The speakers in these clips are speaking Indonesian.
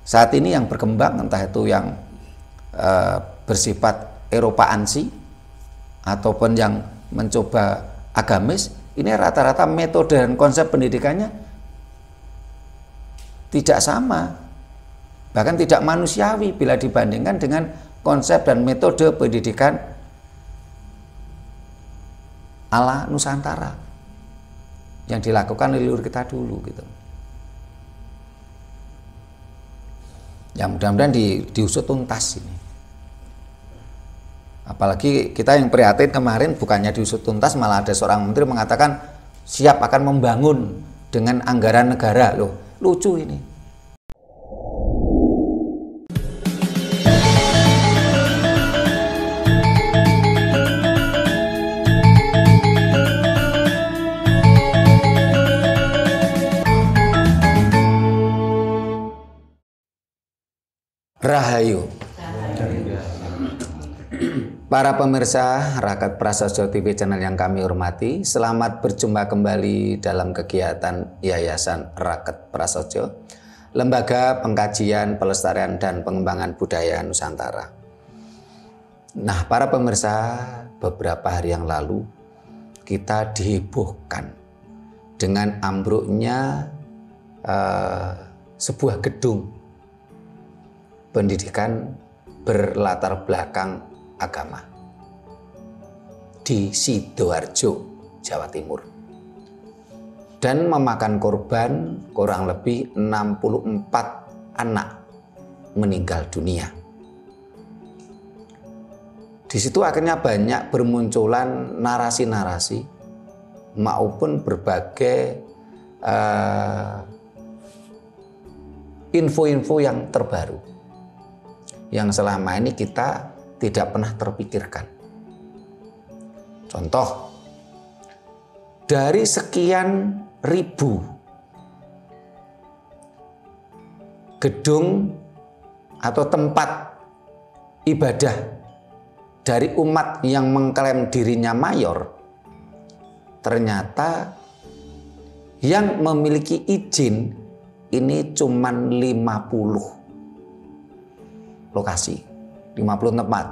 saat ini yang berkembang, entah itu yang bersifat Eropaansi ataupun yang mencoba agamis, ini rata-rata metode dan konsep pendidikannya tidak sama, bahkan tidak manusiawi bila dibandingkan dengan konsep dan metode pendidikan ala Nusantara yang dilakukan leluhur kita dulu gitu. Ya mudah-mudahan diusut tuntas ini. Apalagi kita yang prihatin kemarin bukannya diusut tuntas, malah ada seorang menteri mengatakan siap akan membangun dengan anggaran negara. Loh, lucu ini. Rahayu. Para pemirsa Raket Prasaja TV channel yang kami hormati, selamat berjumpa kembali dalam kegiatan Yayasan Raket Prasaja, Lembaga Pengkajian, Pelestarian dan Pengembangan Budaya Nusantara. Nah, para pemirsa, beberapa hari yang lalu kita dihebohkan dengan ambruknya sebuah gedung pendidikan berlatar belakang agama di Sidoarjo, Jawa Timur, dan memakan korban kurang lebih 64 anak meninggal dunia. Di situ akhirnya banyak bermunculan narasi-narasi maupun berbagai info-info yang terbaru yang selama ini kita tidak pernah terpikirkan. Contoh, dari sekian ribu gedung atau tempat ibadah dari umat yang mengklaim dirinya mayor, ternyata yang memiliki izin ini cuman 50 lokasi, 50 tempat.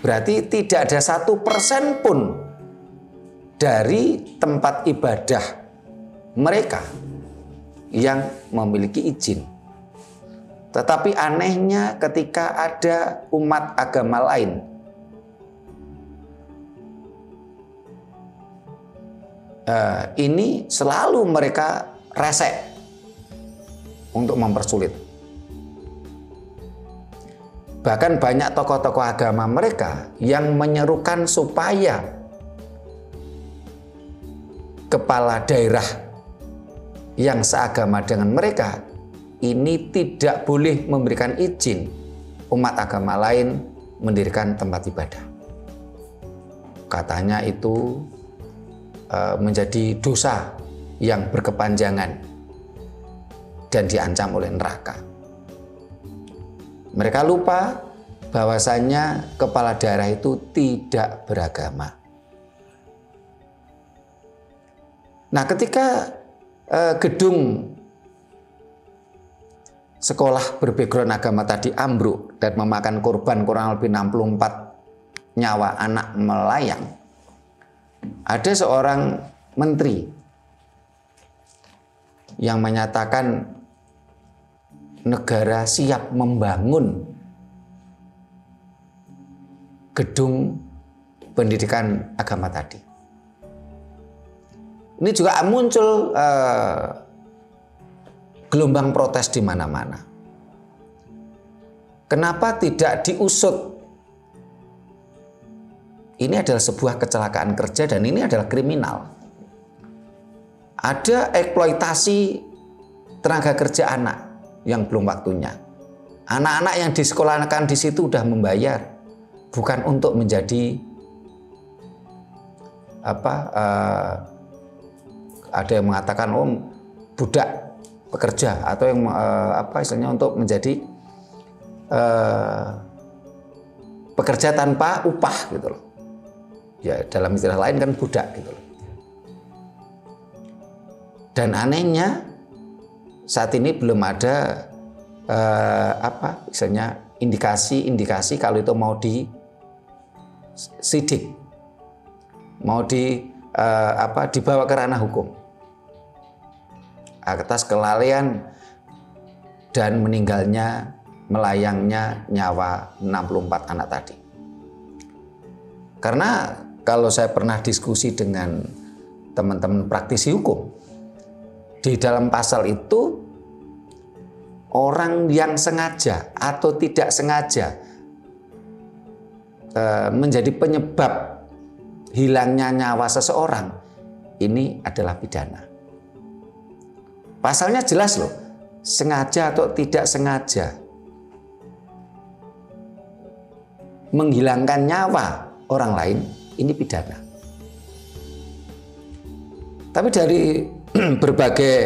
Berarti tidak ada 1% pun dari tempat ibadah mereka yang memiliki izin. Tetapi anehnya ketika ada umat agama lain ini selalu mereka resek untuk mempersulit. Bahkan banyak tokoh-tokoh agama mereka yang menyerukan supaya kepala daerah yang seagama dengan mereka ini tidak boleh memberikan izin umat agama lain mendirikan tempat ibadah. Katanya itu menjadi dosa yang berkepanjangan dan diancam oleh neraka. Mereka lupa bahwasanya kepala daerah itu tidak beragama. Nah, ketika gedung sekolah berbackground agama tadi ambruk dan memakan korban kurang lebih 64 nyawa anak melayang, ada seorang menteri yang menyatakan negara siap membangun gedung pendidikan agama tadi. Ini juga muncul gelombang protes di mana-mana. Kenapa tidak diusut? Ini adalah sebuah kecelakaan kerja dan ini adalah kriminal. Ada eksploitasi tenaga kerja anak yang belum waktunya. Anak-anak yang disekolahkan di situ sudah membayar, bukan untuk menjadi ada yang mengatakan budak pekerja atau yang istilahnya untuk menjadi pekerja tanpa upah gitu loh. Ya dalam istilah lain kan budak gitu loh. Dan anehnya saat ini belum ada misalnya indikasi kalau itu mau disidik, mau dibawa ke ranah hukum atas kelalaian dan meninggalnya, melayangnya nyawa 64 anak tadi. Karena kalau saya pernah diskusi dengan teman-teman praktisi hukum, di dalam pasal itu orang yang sengaja atau tidak sengaja menjadi penyebab hilangnya nyawa seseorang, ini adalah pidana. Pasalnya jelas loh, sengaja atau tidak sengaja menghilangkan nyawa orang lain, ini pidana. Tapi dari berbagai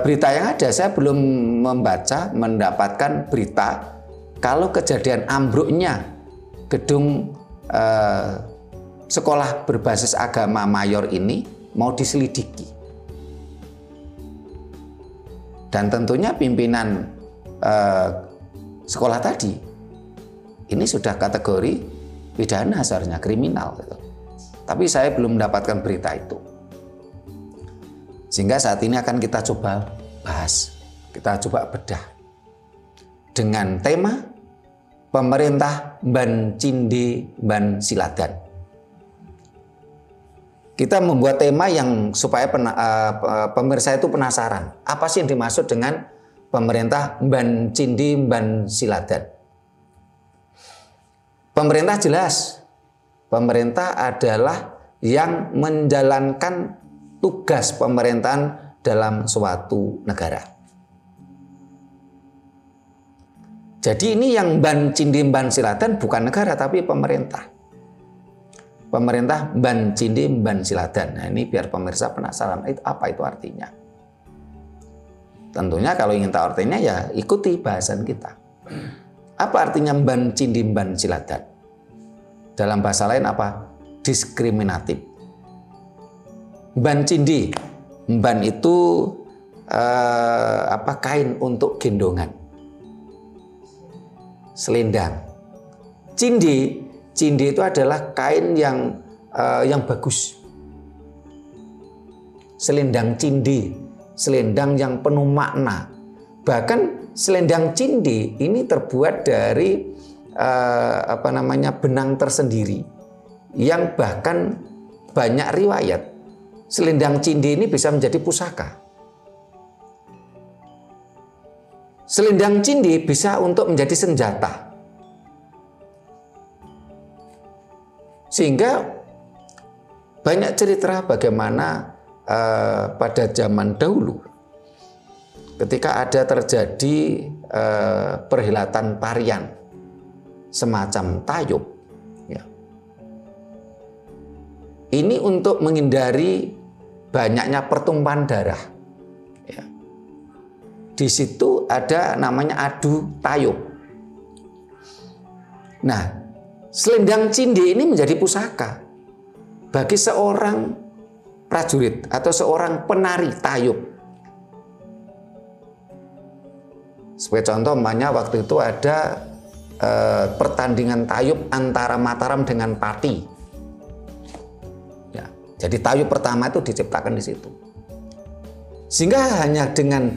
berita yang ada, saya belum mendapatkan berita kalau kejadian ambruknya gedung sekolah berbasis agama mayor ini mau diselidiki. Dan tentunya pimpinan sekolah tadi ini sudah kategori pidana, seharusnya kriminal gitu. Tapi saya belum mendapatkan berita itu. Sehingga saat ini akan kita coba bahas, kita coba bedah dengan tema pemerintah ban cindi ban siladan. Kita membuat tema yang supaya pemirsa itu penasaran. Apa sih yang dimaksud dengan pemerintah ban cindi ban siladan? Pemerintah jelas. Pemerintah adalah yang menjalankan tugas pemerintahan dalam suatu negara. Jadi ini yang ban cindi ban siladan bukan negara tapi pemerintah. Pemerintah ban cindi ban siladan. Nah, ini biar pemirsa penasaran apa itu artinya. Tentunya kalau ingin tahu artinya ya ikuti bahasan kita. Apa artinya ban cindi ban siladan? Dalam bahasa lain apa? Diskriminatif. Ban cindi, ban itu kain untuk gendongan. Selendang. Cindi itu adalah kain yang bagus. Selendang cindi, selendang yang penuh makna. Bahkan selendang cindi ini terbuat dari benang tersendiri, yang bahkan banyak riwayat selendang cindi ini bisa menjadi pusaka. Selendang cindi bisa untuk menjadi senjata. Sehingga banyak cerita bagaimana pada zaman dahulu ketika ada terjadi perhelatan tarian semacam tayub, ya. Ini untuk menghindari banyaknya pertumpahan darah. Ya. Di situ ada namanya adu tayub. Nah, selendang cindi ini menjadi pusaka bagi seorang prajurit atau seorang penari tayub. Sebagai contoh, waktu itu ada pertandingan tayub antara Mataram dengan Pati. Ya, jadi tayub pertama itu diciptakan di situ. Sehingga hanya dengan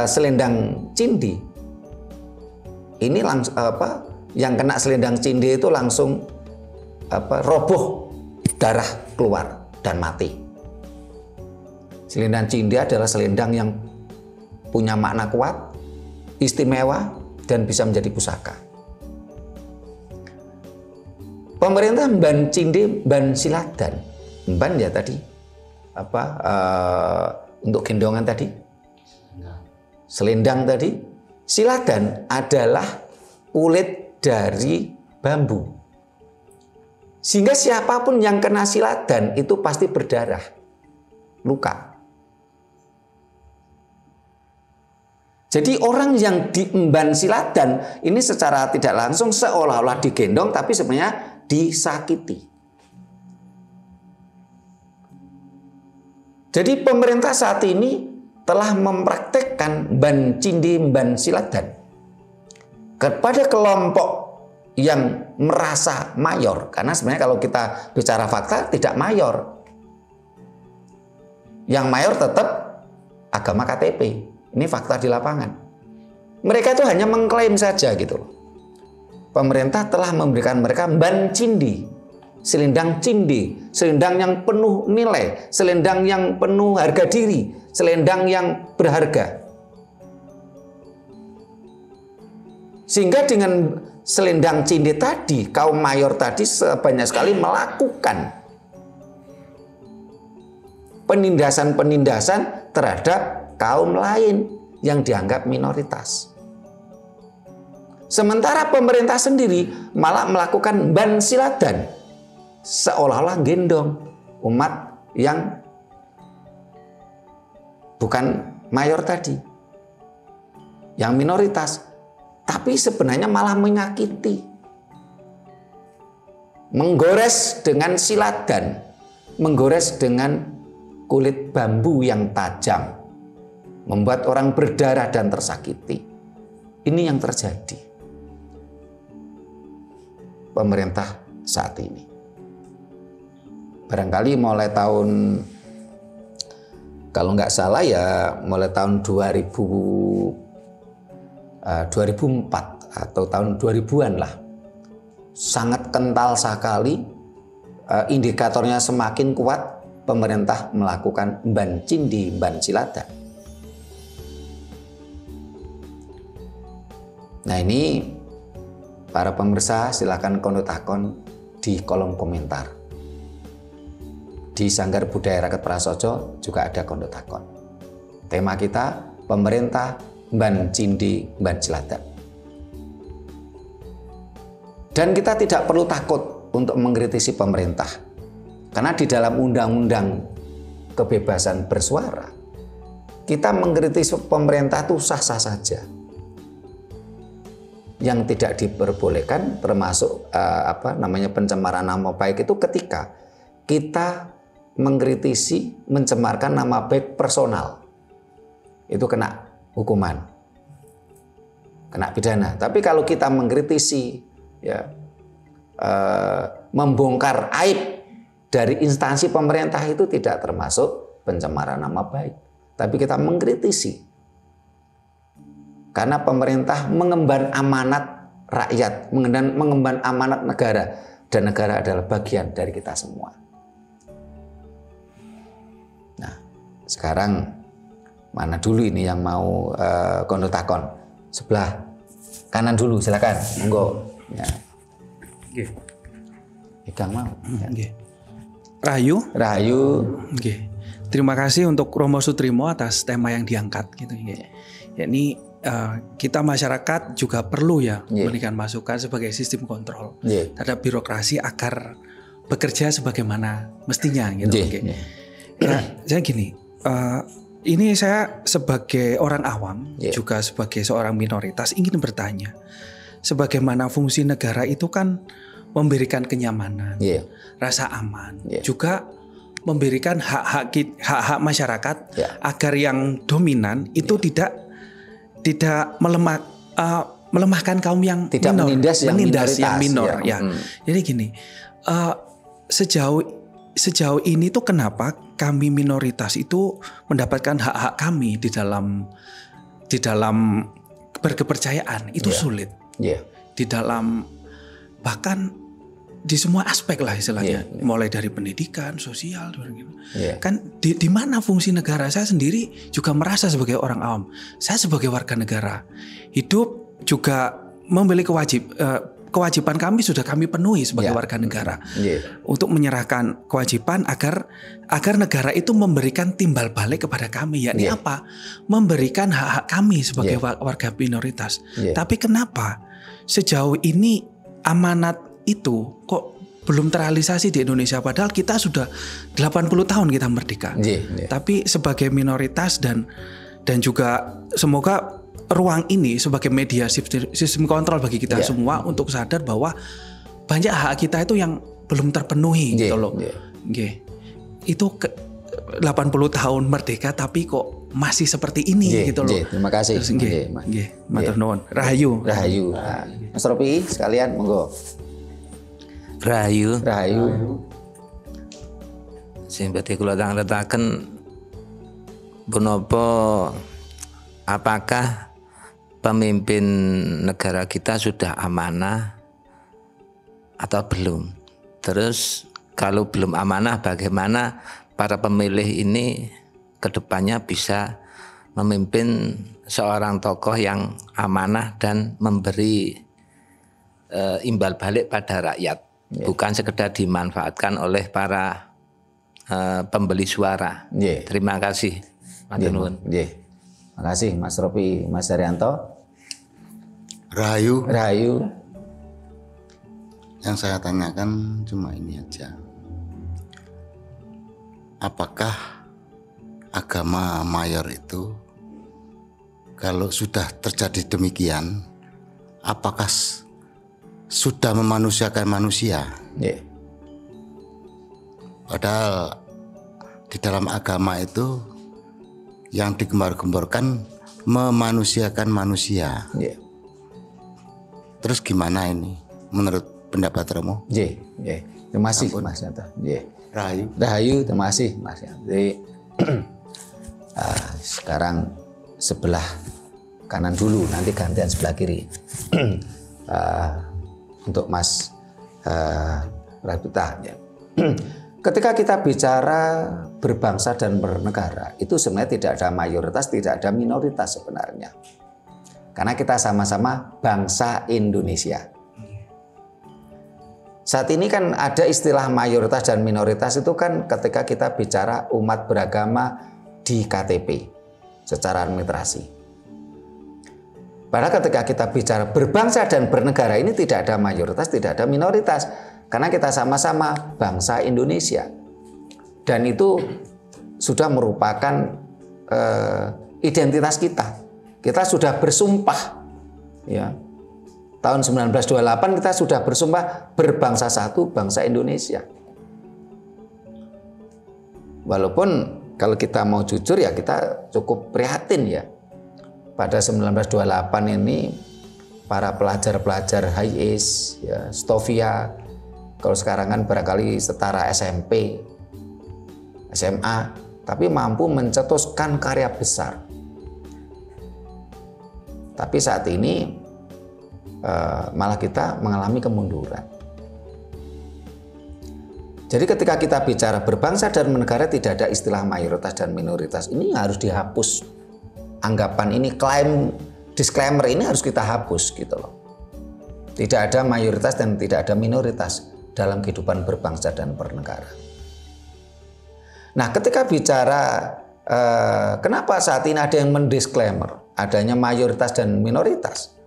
selendang cindi ini langsung yang kena selendang cindi itu langsung roboh, darah keluar dan mati. Selendang cindi adalah selendang yang punya makna kuat, istimewa, dan bisa menjadi pusaka. Pemerintah ban cindi ban siladan. Ban ya tadi untuk gendongan tadi, selendang tadi. Siladan adalah kulit dari bambu. Sehingga siapapun yang kena siladan itu pasti berdarah, luka. Jadi orang yang diemban siladan ini secara tidak langsung seolah-olah digendong tapi sebenarnya disakiti. Jadi pemerintah saat ini telah mempraktekkan ban cindi ban siladan. kepada kelompok yang merasa mayor, karena sebenarnya kalau kita bicara fakta tidak mayor. Yang mayor tetap agama KTP. Ini fakta di lapangan. Mereka itu hanya mengklaim saja gitu. Pemerintah telah memberikan mereka ban cindi, selendang cindi, selendang yang penuh nilai, selendang yang penuh harga diri, selendang yang berharga. Sehingga dengan selendang cindi tadi, kaum mayor tadi sebanyak sekali melakukan penindasan-penindasan terhadap kaum lain yang dianggap minoritas. Sementara pemerintah sendiri malah melakukan ban siladan, seolah-olah gendong umat yang bukan mayor tadi, yang minoritas, tapi sebenarnya malah menyakiti, menggores dengan siladan, menggores dengan kulit bambu yang tajam, membuat orang berdarah dan tersakiti. Ini yang terjadi pemerintah saat ini. Barangkali mulai tahun, kalau nggak salah ya mulai tahun 2004 atau tahun 2000-an lah, sangat kental sekali, indikatornya semakin kuat. Pemerintah melakukan ban cindi, ban siladan. Nah ini para pemirsa silakan kontakon di kolom komentar. Di Sanggar Budaya Rakyat Prasaja juga ada kontakon. Tema kita pemerintah ban cindi, ban siladan. Dan kita tidak perlu takut untuk mengkritisi pemerintah. Karena di dalam undang-undang kebebasan bersuara, kita mengkritisi pemerintah itu sah-sah saja. Yang tidak diperbolehkan termasuk pencemaran nama baik itu ketika kita mengkritisi, mencemarkan nama baik personal. Itu kena hukuman, kena pidana. Tapi kalau kita mengkritisi, ya, membongkar aib dari instansi pemerintah itu tidak termasuk pencemaran nama baik. Tapi kita mengkritisi. Karena pemerintah mengemban amanat rakyat, mengemban amanat negara. Dan negara adalah bagian dari kita semua. Nah, sekarang mana dulu ini yang mau kontakon? Sebelah kanan dulu, silakan. Monggo. Ya. Ikang mau. Ya. Rahayu. Oke. Terima kasih untuk Romo Sutrimo atas tema yang diangkat gitu. Yakni kita masyarakat juga perlu memberikan masukan sebagai sistem kontrol terhadap birokrasi agar bekerja sebagaimana mestinya gitu. Saya gini, ini saya sebagai orang awam juga sebagai seorang minoritas ingin bertanya, sebagaimana fungsi negara itu kan memberikan kenyamanan, rasa aman, juga memberikan hak-hak masyarakat agar yang dominan itu tidak melemahkan kaum yang tidak menindas yang minor. Jadi gini, sejauh ini tuh kenapa kami minoritas itu mendapatkan hak-hak kami di dalam berkepercayaan itu sulit. Di dalam bahkan di semua aspek lah istilahnya, mulai dari pendidikan, sosial, kan di mana fungsi negara? Saya sendiri juga merasa sebagai orang awam, saya sebagai warga negara hidup juga memiliki kewajiban kami sudah kami penuhi sebagai warga negara untuk menyerahkan kewajiban agar negara itu memberikan timbal balik kepada kami, yakni apa? Memberikan hak-hak kami sebagai warga minoritas. Tapi kenapa sejauh ini amanat itu kok belum terrealisasi di Indonesia, padahal kita sudah 80 tahun kita merdeka. Tapi sebagai minoritas dan juga semoga ruang ini sebagai media sistem kontrol bagi kita semua untuk sadar bahwa banyak hak kita itu yang belum terpenuhi gitu loh. Itu 80 tahun merdeka tapi kok masih seperti ini gitu loh. Terima kasih. Matur nuwun. Rahayu. Rahayu. Mas Ropi sekalian monggo. Rahayu. Sing badhe kula tanglet-taken punapa apakah pemimpin negara kita sudah amanah atau belum? Terus kalau belum amanah, bagaimana para pemilih ini kedepannya bisa memimpin seorang tokoh yang amanah dan memberi imbal balik pada rakyat, bukan sekedar dimanfaatkan oleh para pembeli suara. Terima kasih, Mas Nuwun. Terima kasih Mas Ropi, Mas Haryanto. Rahayu. Yang saya tanyakan cuma ini aja. Apakah agama mayor itu kalau sudah terjadi demikian, apakah sudah memanusiakan manusia? Padahal di dalam agama itu yang digembar-gemborkan memanusiakan manusia. Terus gimana ini menurut pendapat Romo? Terima kasih Mas Yanto. Rahayu, terima kasih Mas Yanto. Jadi sekarang sebelah kanan dulu, nanti gantian sebelah kiri. Untuk Mas Rabita. Ketika kita bicara berbangsa dan bernegara, itu sebenarnya tidak ada mayoritas, tidak ada minoritas sebenarnya. Karena kita sama-sama bangsa Indonesia. Saat ini kan ada istilah mayoritas dan minoritas itu kan ketika kita bicara umat beragama di KTP secara administrasi. Padahal ketika kita bicara berbangsa dan bernegara ini tidak ada mayoritas, tidak ada minoritas. Karena kita sama-sama bangsa Indonesia. Dan itu sudah merupakan identitas kita. Kita sudah bersumpah, ya. Tahun 1928 kita sudah bersumpah berbangsa satu, bangsa Indonesia. Walaupun kalau kita mau jujur ya kita cukup prihatin ya. Pada 1928 ini para pelajar-pelajar HIS, ya, Stovia, kalau sekarang kan barangkali setara SMP, SMA, tapi mampu mencetuskan karya besar. Tapi saat ini malah kita mengalami kemunduran. Jadi ketika kita bicara berbangsa dan bernegara tidak ada istilah mayoritas dan minoritas. Ini harus dihapus. Anggapan ini, klaim disclaimer ini harus kita hapus gitu loh. Tidak ada mayoritas dan tidak ada minoritas dalam kehidupan berbangsa dan bernegara. Nah, ketika bicara kenapa saat ini ada yang mendisclaimer adanya mayoritas dan minoritas?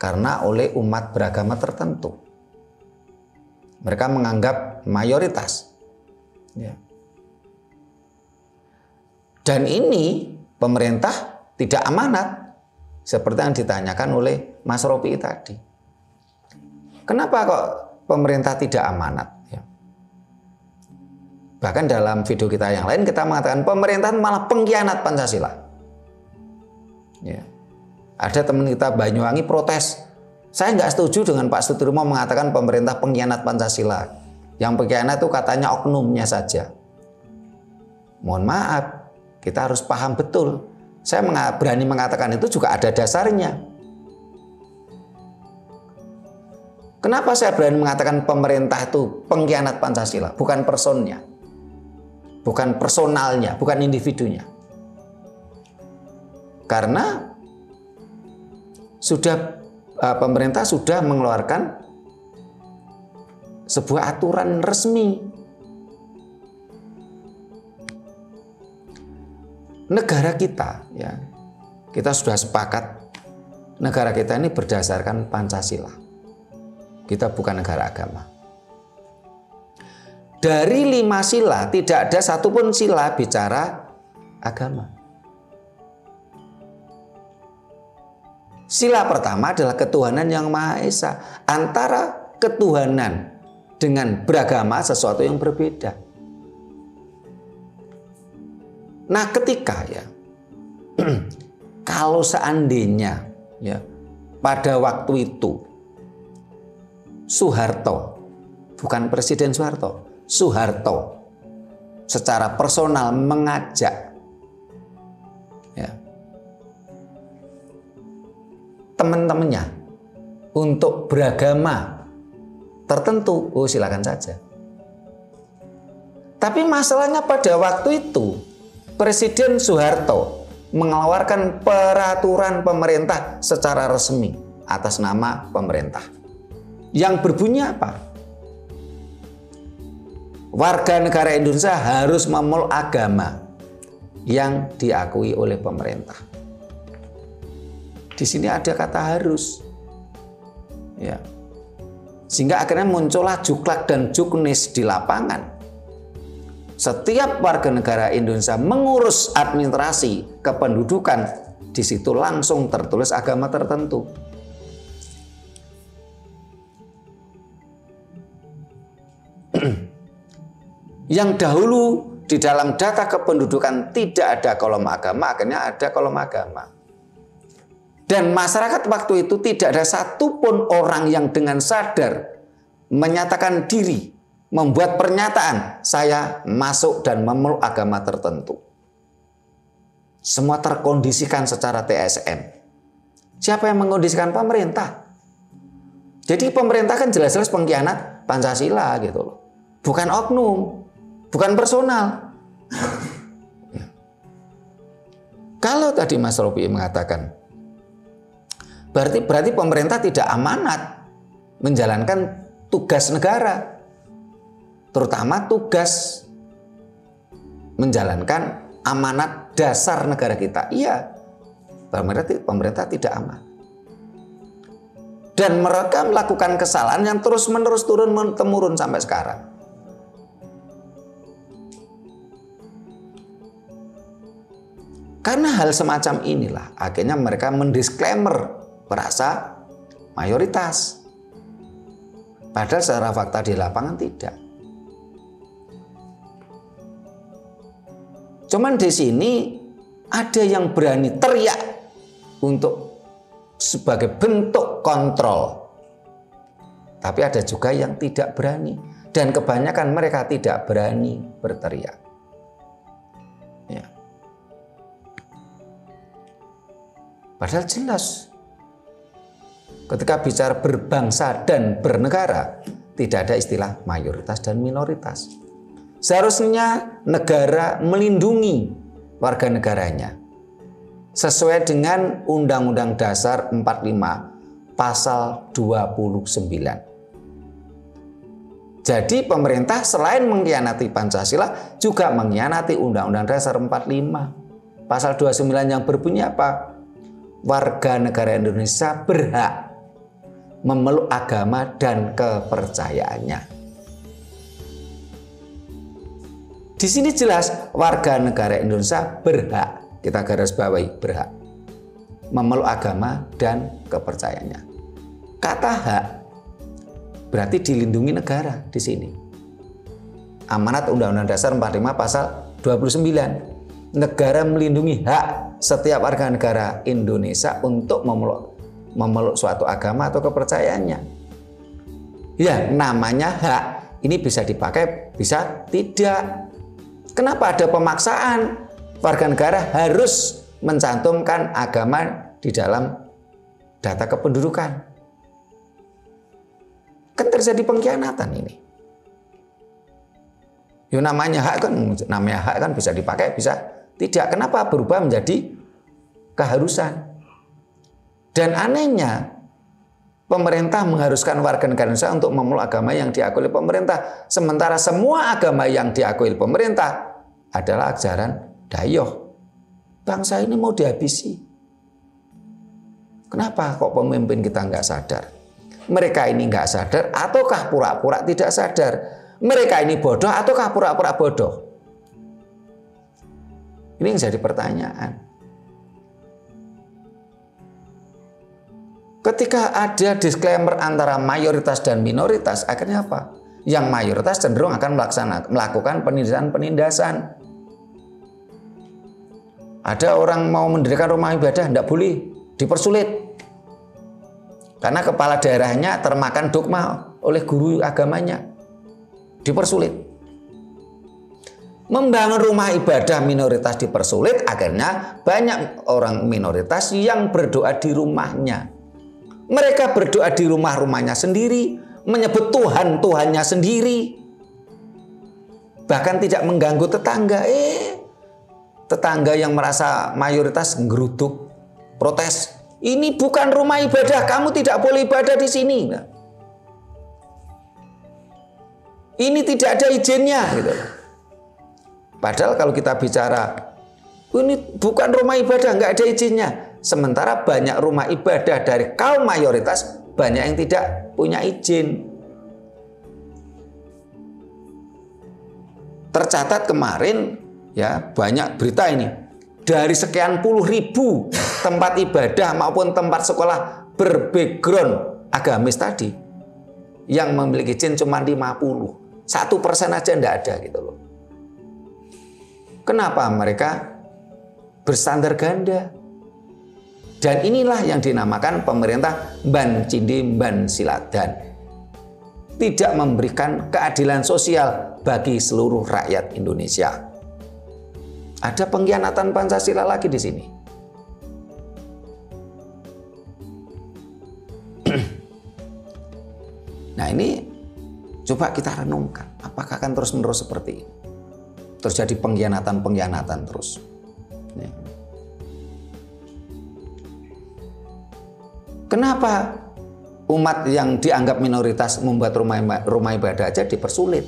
Karena oleh umat beragama tertentu. Mereka menganggap mayoritas. Ya. Dan ini pemerintah tidak amanat. Seperti yang ditanyakan oleh Mas Ropi tadi. Kenapa kok pemerintah tidak amanat? Ya. Bahkan dalam video kita yang lain kita mengatakan pemerintah malah pengkhianat Pancasila. Ya. Ada teman kita Banyuwangi protes. Saya nggak setuju dengan Pak Sutirmo mengatakan pemerintah pengkhianat Pancasila. Yang pengkhianat itu katanya oknumnya saja. Mohon maaf, kita harus paham betul. Saya berani mengatakan itu juga ada dasarnya. Kenapa saya berani mengatakan pemerintah itu pengkhianat Pancasila? Bukan personnya, bukan personalnya, bukan individunya. Karena pemerintah sudah mengeluarkan sebuah aturan resmi. Negara kita, ya, kita sudah sepakat negara kita ini berdasarkan Pancasila. Kita bukan negara agama. Dari 5 sila tidak ada satupun sila bicara agama. Sila pertama adalah ketuhanan yang Maha Esa. Antara ketuhanan dengan beragama sesuatu yang berbeda. Nah, ketika ya kalau seandainya ya pada waktu itu Soeharto, bukan Presiden Soeharto secara personal mengajak ya teman-temannya untuk beragama tertentu, oh silakan saja. Tapi masalahnya pada waktu itu Presiden Soeharto mengeluarkan peraturan pemerintah secara resmi atas nama pemerintah. Yang berbunyi apa? Warga negara Indonesia harus memeluk agama yang diakui oleh pemerintah. Di sini ada kata harus. Ya. Sehingga akhirnya muncullah juklak dan juknis di lapangan. Setiap warga negara Indonesia mengurus administrasi kependudukan, di situ langsung tertulis agama tertentu. Yang dahulu di dalam data kependudukan tidak ada kolom agama, akhirnya ada kolom agama. Dan masyarakat waktu itu tidak ada satupun orang yang dengan sadar menyatakan diri, membuat pernyataan, saya masuk dan memeluk agama tertentu. Semua terkondisikan secara TSM. Siapa yang mengkondisikan? Pemerintah. Jadi pemerintah kan jelas-jelas pengkhianat Pancasila gitu loh. Bukan oknum, bukan personal. Kalau tadi Mas Robi mengatakan, berarti pemerintah tidak amanat menjalankan tugas negara. Terutama tugas menjalankan amanat dasar negara kita. Iya, pemerintah tidak aman. Dan mereka melakukan kesalahan yang terus-menerus turun-temurun sampai sekarang. Karena hal semacam inilah akhirnya mereka mendisklaimer merasa mayoritas. Padahal secara fakta di lapangan tidak. Cuman di sini ada yang berani teriak untuk sebagai bentuk kontrol. Tapi ada juga yang tidak berani. Dan kebanyakan mereka tidak berani berteriak. Ya. Padahal jelas ketika bicara berbangsa dan bernegara tidak ada istilah mayoritas dan minoritas. Seharusnya negara melindungi warga negaranya sesuai dengan Undang-Undang Dasar 45 Pasal 29. Jadi pemerintah selain mengkhianati Pancasila juga mengkhianati Undang-Undang Dasar 45. Pasal 29 yang berbunyi apa? Warga negara Indonesia berhak memeluk agama dan kepercayaannya. Di sini jelas warga negara Indonesia berhak, kita garis bawahi berhak memeluk agama dan kepercayaannya. Kata hak berarti dilindungi negara di sini. Amanat Undang-Undang Dasar 45 Pasal 29. Negara melindungi hak setiap warga negara Indonesia untuk memeluk suatu agama atau kepercayaannya. Ya, namanya hak. Ini bisa dipakai, bisa tidak. Kenapa ada pemaksaan? Warga negara harus mencantumkan agama di dalam data kependudukan. Kan terjadi pengkhianatan ini. Ya, namanya hak kan bisa dipakai, bisa tidak. Kenapa berubah menjadi keharusan? Dan anehnya pemerintah mengharuskan warga negara Indonesia untuk memeluk agama yang diakui oleh pemerintah. Sementara semua agama yang diakui oleh pemerintah adalah ajaran Dayoh. Bangsa ini mau dihabisi. Kenapa kok pemimpin kita nggak sadar? Mereka ini nggak sadar ataukah pura-pura tidak sadar? Mereka ini bodoh ataukah pura-pura bodoh? Ini yang jadi pertanyaan. Ketika ada disclaimer antara mayoritas dan minoritas, akhirnya apa? Yang mayoritas cenderung akan melakukan penindasan-penindasan. Ada orang mau mendirikan rumah ibadah, tidak boleh, dipersulit. Karena kepala daerahnya termakan dogma oleh guru agamanya, dipersulit. Membangun rumah ibadah minoritas dipersulit, akhirnya banyak orang minoritas yang berdoa di rumahnya. Mereka berdoa di rumah-rumahnya sendiri, menyebut Tuhan-Tuhannya sendiri, bahkan tidak mengganggu tetangga. Tetangga yang merasa mayoritas geruduk, protes. Ini bukan rumah ibadah, kamu tidak boleh ibadah di sini. Ini tidak ada izinnya. Gitu. Padahal kalau kita bicara, ini bukan rumah ibadah, nggak ada izinnya. Sementara banyak rumah ibadah dari kaum mayoritas, banyak yang tidak punya izin. Tercatat kemarin, ya banyak berita ini, dari sekian puluh ribu tempat ibadah maupun tempat sekolah berbackground agamis tadi, yang memiliki izin cuma 50, 1% aja enggak ada gitu loh. Kenapa? Mereka berstandar ganda. Dan inilah yang dinamakan pemerintah ban cindi ban siladan. Tidak memberikan keadilan sosial bagi seluruh rakyat Indonesia. Ada pengkhianatan Pancasila lagi di sini. Nah ini coba kita renungkan, apakah akan terus-menerus seperti ini? Terjadi pengkhianatan terus. Kenapa umat yang dianggap minoritas membuat rumah ibadah aja dipersulit?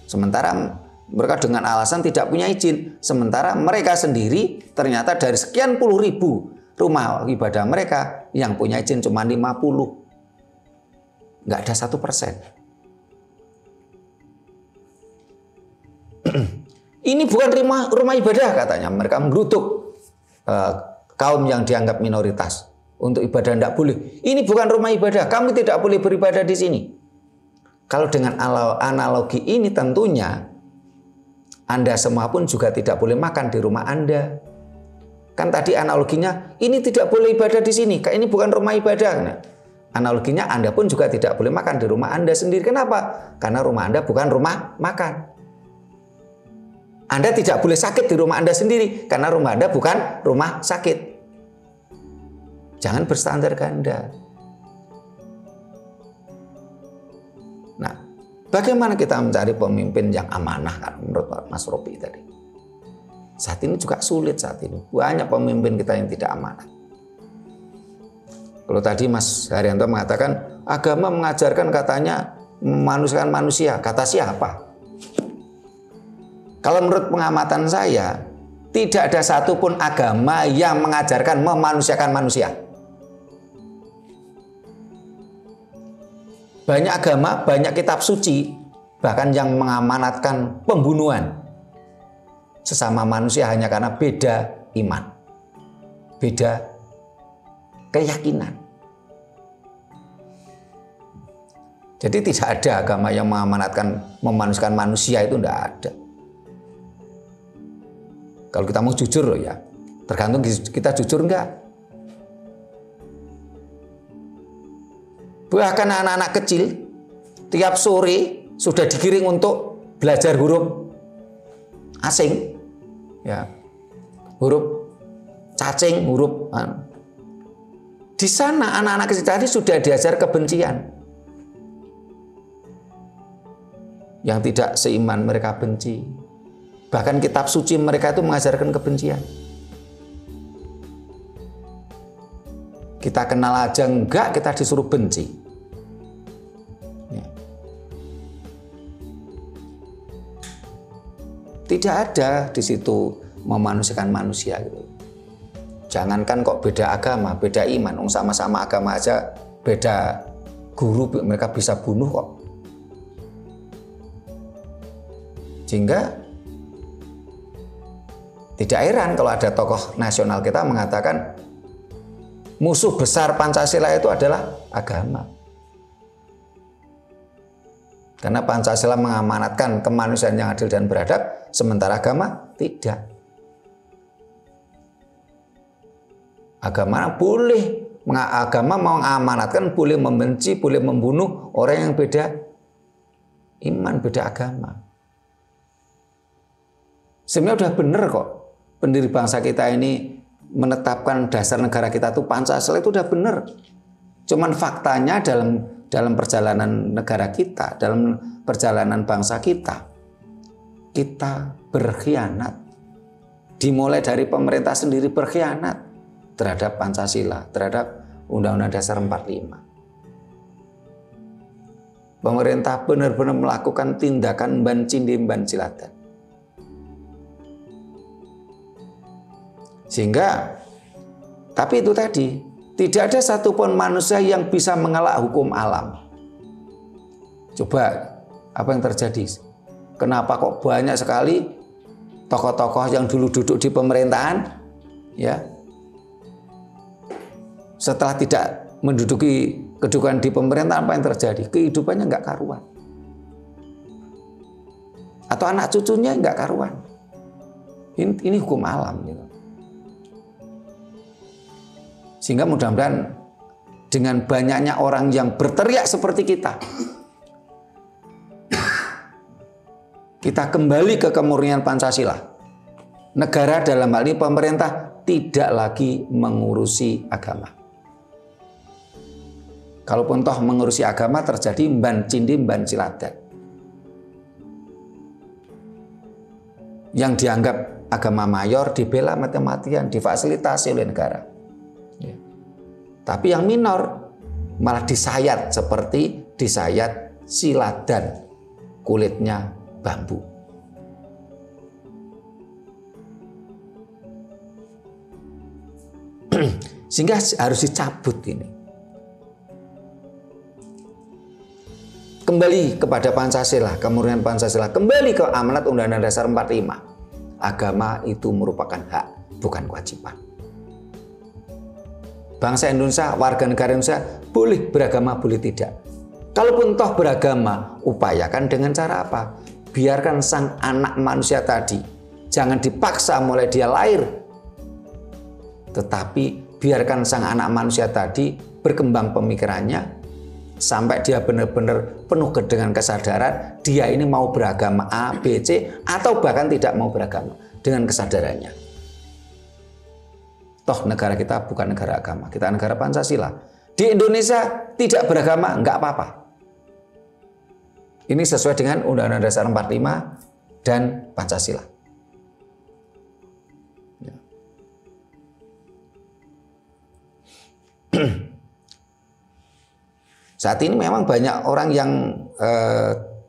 Sementara mereka dengan alasan tidak punya izin. Sementara mereka sendiri ternyata dari sekian puluh ribu rumah ibadah mereka yang punya izin cuma 50. Nggak ada 1%. Ini bukan rumah ibadah katanya. Mereka menggerutuk kaum yang dianggap minoritas. Untuk ibadah tidak boleh. Ini bukan rumah ibadah. Kamu tidak boleh beribadah di sini. Kalau dengan analogi ini tentunya Anda semua pun juga tidak boleh makan di rumah Anda. Kan tadi analoginya, ini tidak boleh ibadah di sini. Ini bukan rumah ibadah. Nah, analoginya Anda pun juga tidak boleh makan di rumah Anda sendiri. Kenapa? Karena rumah Anda bukan rumah makan. Anda tidak boleh sakit di rumah Anda sendiri. Karena rumah Anda bukan rumah sakit. Jangan berstandar ganda. Nah, bagaimana kita mencari pemimpin yang amanah kan menurut Mas Robi tadi? Saat ini juga sulit saat ini. Banyak pemimpin kita yang tidak amanah. Kalau tadi Mas Haryanto mengatakan agama mengajarkan katanya memanusiakan manusia. Kata siapa? Kalau menurut pengamatan saya, tidak ada satupun agama yang mengajarkan memanusiakan manusia. Banyak agama, banyak kitab suci, bahkan yang mengamanatkan pembunuhan sesama manusia hanya karena beda iman, beda keyakinan. Jadi tidak ada agama yang mengamanatkan memanusiakan manusia, itu tidak ada. Kalau kita mau jujur loh ya, tergantung kita jujur enggak. Bahkan anak-anak kecil tiap sore sudah digiring untuk belajar huruf asing, ya, huruf cacing, huruf. Di sana anak-anak kecil tadi sudah diajar kebencian. Yang tidak seiman mereka benci. Bahkan kitab suci mereka itu mengajarkan kebencian. Kita kenal aja enggak, kita disuruh benci. Ya. Tidak ada di situ memanusiakan manusia gitu. Jangankan kok beda agama, beda iman, sama-sama agama aja beda guru mereka bisa bunuh kok. Sehingga tidak heran kalau ada tokoh nasional kita mengatakan musuh besar Pancasila itu adalah agama. Karena Pancasila mengamanatkan kemanusiaan yang adil dan beradab, sementara agama tidak. Agama boleh, agama mengamanatkan boleh membenci, boleh membunuh orang yang beda iman, beda agama. Sebenarnya udah bener kok. Pendiri bangsa kita ini menetapkan dasar negara kita tuh Pancasila, itu udah bener. Cuman faktanya dalam perjalanan negara kita, dalam perjalanan bangsa kita berkhianat. Dimulai dari pemerintah sendiri berkhianat terhadap Pancasila, terhadap Undang-Undang Dasar 45. Pemerintah benar-benar melakukan tindakan ban cindi ban ciladan. Sehingga, tapi itu tadi, tidak ada satupun manusia yang bisa mengelak hukum alam. Coba, apa yang terjadi? Kenapa kok banyak sekali tokoh-tokoh yang dulu duduk di pemerintahan, ya, setelah tidak menduduki kedudukan di pemerintahan, apa yang terjadi? Kehidupannya nggak karuan. Atau anak cucunya nggak karuan. Ini hukum alam. Gitu. Sehingga mudah-mudahan dengan banyaknya orang yang berteriak seperti kita kembali ke kemurnian Pancasila. Negara dalam hal ini pemerintah tidak lagi mengurusi agama. Kalaupun toh mengurusi agama terjadi ban cindi ban ciladan. Yang dianggap agama mayor dibela mati-matian, difasilitasi oleh negara. Ya. Tapi yang minor malah disayat seperti disayat siladan, kulitnya bambu. Sehingga harus dicabut ini. Kembali kepada Pancasila, kemurnian Pancasila, kembali ke amanat Undang-Undang Dasar 45. Agama itu merupakan hak, bukan kewajiban. Bangsa Indonesia, warga negara Indonesia boleh beragama, boleh tidak. Kalaupun toh beragama, upayakan dengan cara apa? Biarkan sang anak manusia tadi, jangan dipaksa mulai dia lahir. Tetapi biarkan sang anak manusia tadi berkembang pemikirannya, sampai dia benar-benar penuh dengan kesadaran dia ini mau beragama A, B, C atau bahkan tidak mau beragama dengan kesadarannya. Toh negara kita bukan negara agama, kita negara Pancasila. Di Indonesia tidak beragama nggak apa-apa. Ini sesuai dengan Undang-Undang Dasar 45 dan Pancasila. Ya. Saat ini memang banyak orang yang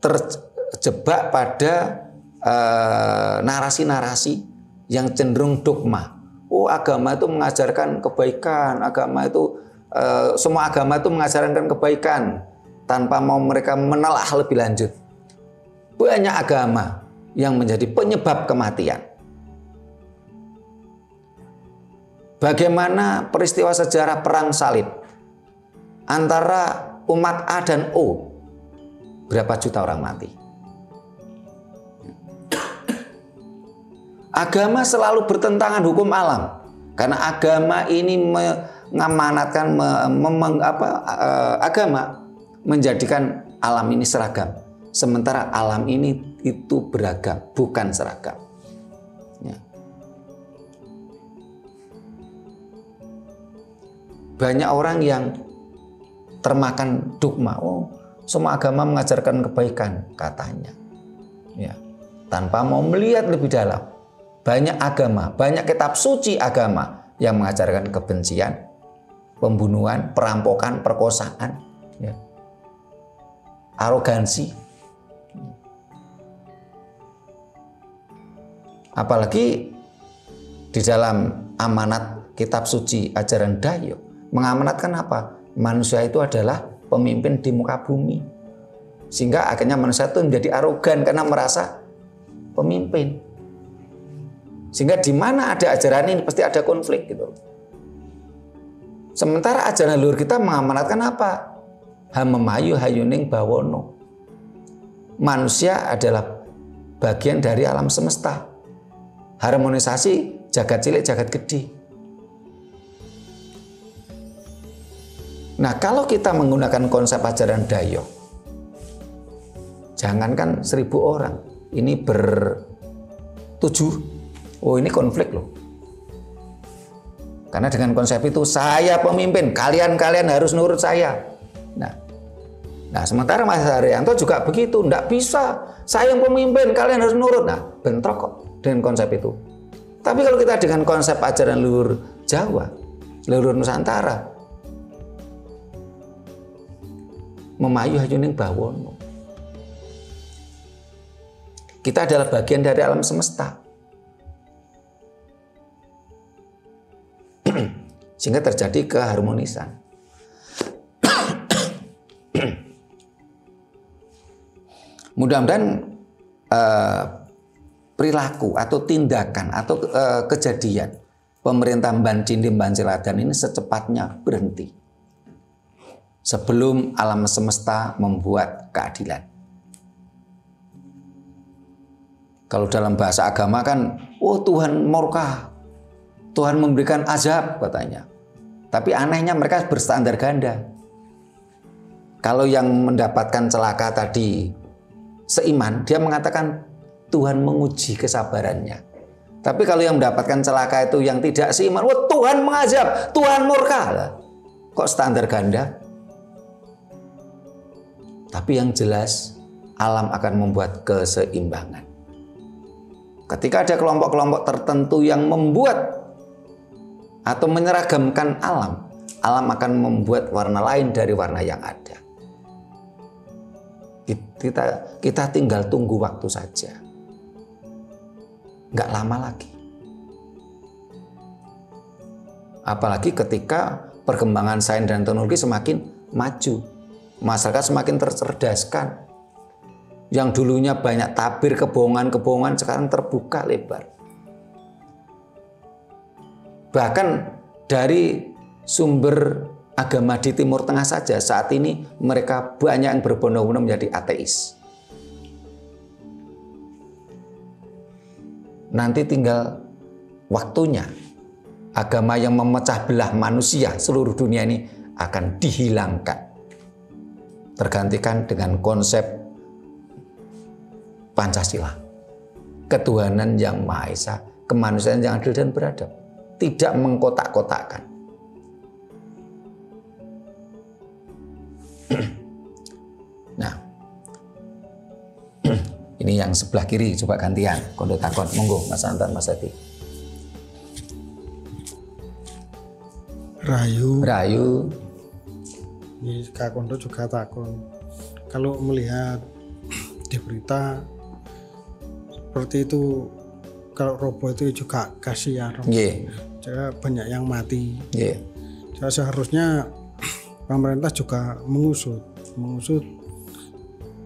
terjebak pada narasi-narasi yang cenderung dogma. Oh, agama itu mengajarkan kebaikan, agama itu semua agama itu mengajarkan kebaikan tanpa mau mereka menelaah lebih lanjut. Banyak agama yang menjadi penyebab kematian. Bagaimana peristiwa sejarah perang salib antara umat A dan O, berapa juta orang mati. Agama selalu bertentangan hukum alam, karena agama ini mengamanatkan agama menjadikan alam ini seragam, sementara alam ini itu beragam, bukan seragam. Ya. Banyak orang yang termakan dogma. Oh, semua agama mengajarkan kebaikan katanya. Ya, tanpa mau melihat lebih dalam. Banyak agama, banyak kitab suci agama yang mengajarkan kebencian, pembunuhan, perampokan, perkosaan, ya. Arogansi. Apalagi di dalam amanat kitab suci ajaran Dayo mengamanatkan apa? Manusia itu adalah pemimpin di muka bumi. Sehingga akhirnya manusia itu menjadi arogan karena merasa pemimpin. Sehingga di mana ada ajaran ini pasti ada konflik gitu. Sementara ajaran leluhur kita mengamanatkan apa? Hamemayu hayuning bawono. Manusia adalah bagian dari alam semesta. Harmonisasi jagat cilik jagat gede. Nah, kalau kita menggunakan konsep ajaran Dayo, jangankan 1000 orang, ini bertujuh, oh ini konflik loh. Karena dengan konsep itu, saya pemimpin, kalian harus nurut saya. Nah, sementara Mas Haryanto juga begitu, enggak bisa, saya yang pemimpin, kalian harus nurut. Nah, bentrok kok dengan konsep itu. Tapi kalau kita dengan konsep ajaran leluhur Jawa, leluhur Nusantara, memayu hayuning bawono, kita adalah bagian dari alam semesta. Sehingga terjadi keharmonisan. Mudah-mudahan perilaku atau tindakan atau kejadian pemerintah Mban Cindi Mban Ciladan ini secepatnya berhenti sebelum alam semesta membuat keadilan. Kalau dalam bahasa agama kan, oh Tuhan murka, Tuhan memberikan azab katanya. Tapi anehnya mereka berstandar ganda. Kalau yang mendapatkan celaka tadi seiman, dia mengatakan Tuhan menguji kesabarannya. Tapi kalau yang mendapatkan celaka itu yang tidak seiman, wah Tuhan mengazab, Tuhan murka. Kok standar ganda? Tapi yang jelas alam akan membuat keseimbangan. Ketika ada kelompok-kelompok tertentu yang membuat atau menyeragamkan alam, alam akan membuat warna lain dari warna yang ada. Kita tinggal tunggu waktu saja. Nggak lama lagi. Apalagi ketika perkembangan sains dan teknologi semakin maju, masyarakat semakin tercerdaskan. Yang dulunya banyak tabir kebohongan-kebohongan sekarang terbuka lebar. Bahkan dari sumber agama di Timur Tengah saja saat ini mereka banyak yang berbondong-bondong menjadi ateis. Nanti tinggal waktunya agama yang memecah belah manusia seluruh dunia ini akan dihilangkan. Tergantikan dengan konsep Pancasila. Ketuhanan yang Maha Esa, kemanusiaan yang adil dan beradab. Tidak mengkotak-kotakkan. Nah, ini yang sebelah kiri coba gantian. Kondo takon, monggo Mas Anton, Mas Adi. Rayu. Ini Kak Kondo juga takon. Kalau melihat di berita seperti itu, kalau roboh itu juga kasihan. Jadi banyak yang mati. Jadi seharusnya pemerintah juga mengusut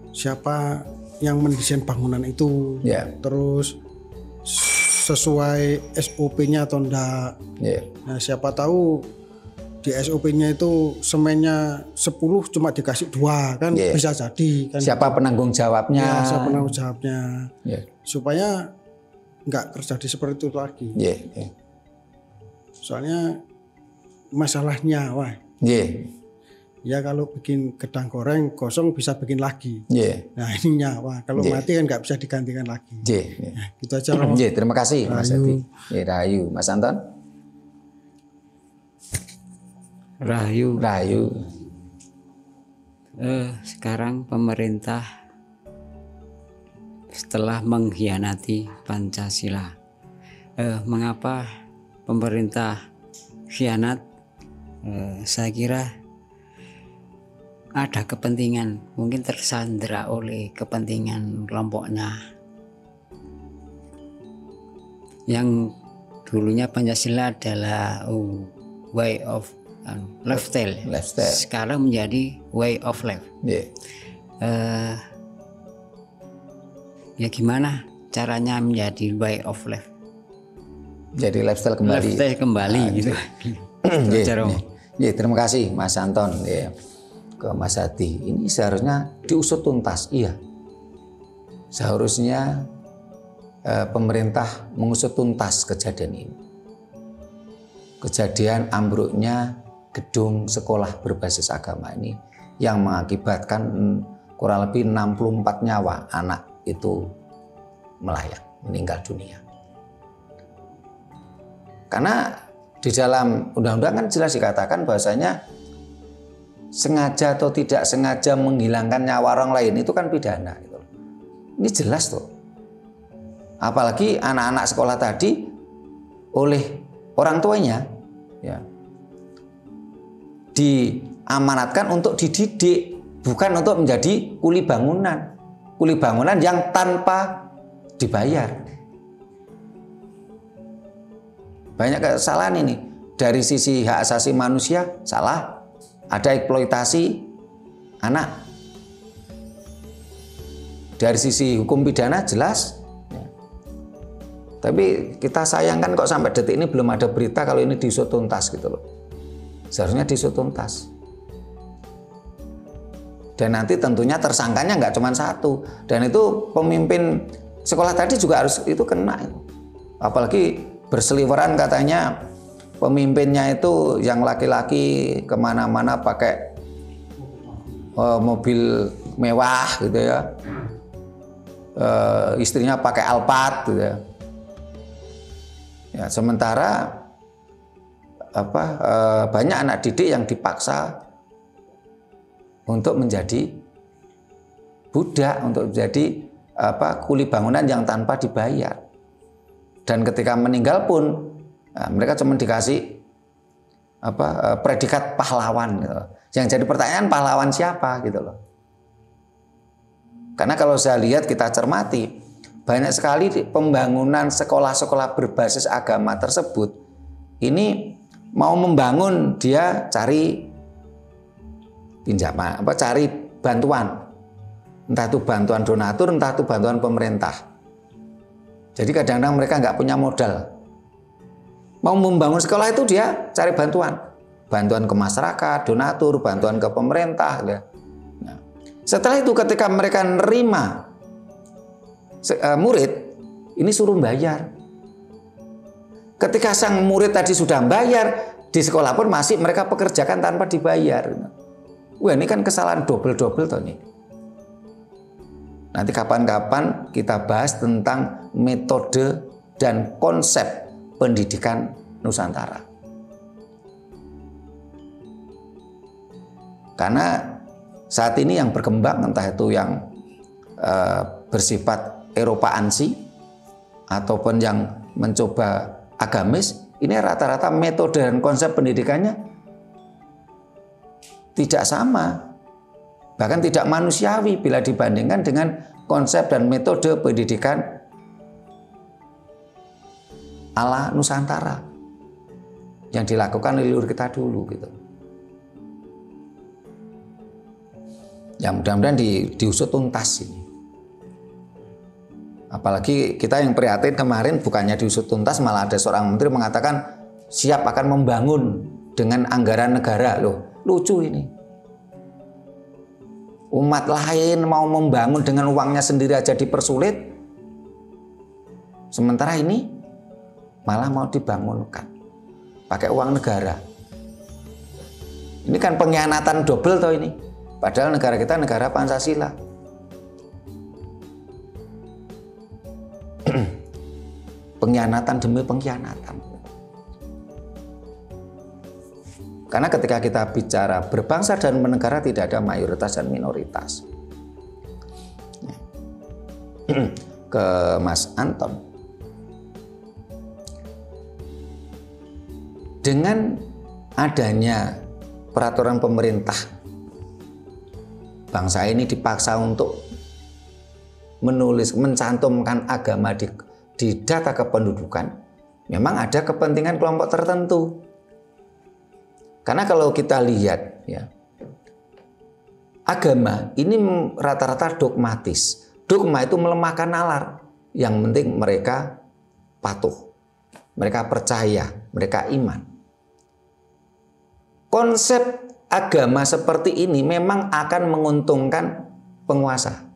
siapa yang mendesain bangunan itu, terus sesuai SOP-nya atau enggak. Nah, siapa tahu di SOP-nya itu semennya 10 cuma dikasih 2 kan bisa jadi kan. Siapa penanggung jawabnya? Siapa penanggung jawabnya? Supaya nggak terjadi seperti itu lagi. Soalnya masalahnya nyawa. Ya kalau bikin gedang goreng kosong bisa bikin lagi. Nah ini nyawa. Kalau mati kan nggak bisa digantikan lagi. Nah, gitu aja. Terima kasih Mas Adi. Rahayu. Mas Anton. Rahayu. Sekarang pemerintah setelah mengkhianati Pancasila, mengapa pemerintah khianat? Saya kira ada kepentingan, mungkin tersandera oleh kepentingan kelompoknya. Yang dulunya Pancasila adalah way of lifestyle. Sekarang menjadi way of life. Ya gimana caranya menjadi way of life? Jadi lifestyle kembali. Gitu. Terima kasih Mas Anton. Ke Mas Adi. Ini seharusnya diusut tuntas. Iya. Seharusnya pemerintah mengusut tuntas kejadian ini. Kejadian ambruknya gedung sekolah berbasis agama ini yang mengakibatkan kurang lebih 64 nyawa anak itu melayang, meninggal dunia. Karena di dalam undang-undang kan jelas dikatakan bahwasanya sengaja atau tidak sengaja menghilangkan nyawa orang lain itu kan pidana. Ini jelas tuh. Apalagi anak-anak sekolah tadi oleh orang tuanya ya, diamanatkan untuk dididik, bukan untuk menjadi kuli bangunan yang tanpa dibayar. Banyak kesalahan ini. Dari sisi hak asasi manusia salah, ada eksploitasi anak. Dari sisi hukum pidana jelas. Tapi kita sayangkan kok sampai detik ini belum ada berita kalau ini diusut tuntas gitu loh. Seharusnya diusut tuntas. Dan nanti tentunya tersangkanya nggak cuma satu. Dan itu pemimpin sekolah tadi juga harus itu kena. Apalagi berseliweran katanya pemimpinnya itu yang laki-laki kemana-mana pakai mobil mewah gitu ya. Istrinya pakai Alphard gitu ya. Ya, sementara banyak anak didik yang dipaksa untuk menjadi budak, untuk menjadi kuli bangunan yang tanpa dibayar. Dan ketika meninggal pun mereka cuma dikasih predikat pahlawan gitu. Yang jadi pertanyaan pahlawan siapa gitu loh. Karena kalau saya lihat, kita cermati, banyak sekali pembangunan sekolah-sekolah berbasis agama tersebut ini mau membangun, dia cari pinjaman, cari bantuan, entah itu bantuan donatur, entah itu bantuan pemerintah. Jadi kadang-kadang mereka nggak punya modal, mau membangun sekolah itu dia cari bantuan ke masyarakat, donatur, bantuan ke pemerintah. Nah, setelah itu ketika mereka nerima murid, ini suruh bayar. Ketika sang murid tadi sudah bayar, di sekolah pun masih mereka pekerjakan tanpa dibayar. Wah, ini kan kesalahan double-double toh nih. Nanti kapan-kapan kita bahas tentang metode dan konsep pendidikan Nusantara. Karena saat ini yang berkembang, entah itu yang bersifat Eropaansi ataupun yang mencoba agamis, ini rata-rata metode dan konsep pendidikannya tidak sama, bahkan tidak manusiawi bila dibandingkan dengan konsep dan metode pendidikan ala Nusantara yang dilakukan leluhur kita dulu gitu. Yang mudah-mudahan diusut tuntas ini. Apalagi kita yang prihatin kemarin bukannya diusut tuntas, malah ada seorang menteri mengatakan siap akan membangun dengan anggaran negara. Loh, lucu ini. Umat lain mau membangun dengan uangnya sendiri aja dipersulit. Sementara ini malah mau dibangunkan pakai uang negara. Ini kan pengkhianatan double toh ini. Padahal negara kita negara Pancasila. Pengkhianatan demi pengkhianatan. Karena ketika kita bicara berbangsa dan bernegara tidak ada mayoritas dan minoritas. Ke Mas Anton. Dengan adanya peraturan pemerintah, bangsa ini dipaksa untuk mencantumkan agama di data kependudukan. Memang ada kepentingan kelompok tertentu. Karena kalau kita lihat ya, agama ini rata-rata dogmatis. Dogma itu melemahkan nalar. Yang penting mereka patuh, mereka percaya, mereka iman. Konsep agama seperti ini memang akan menguntungkan penguasa.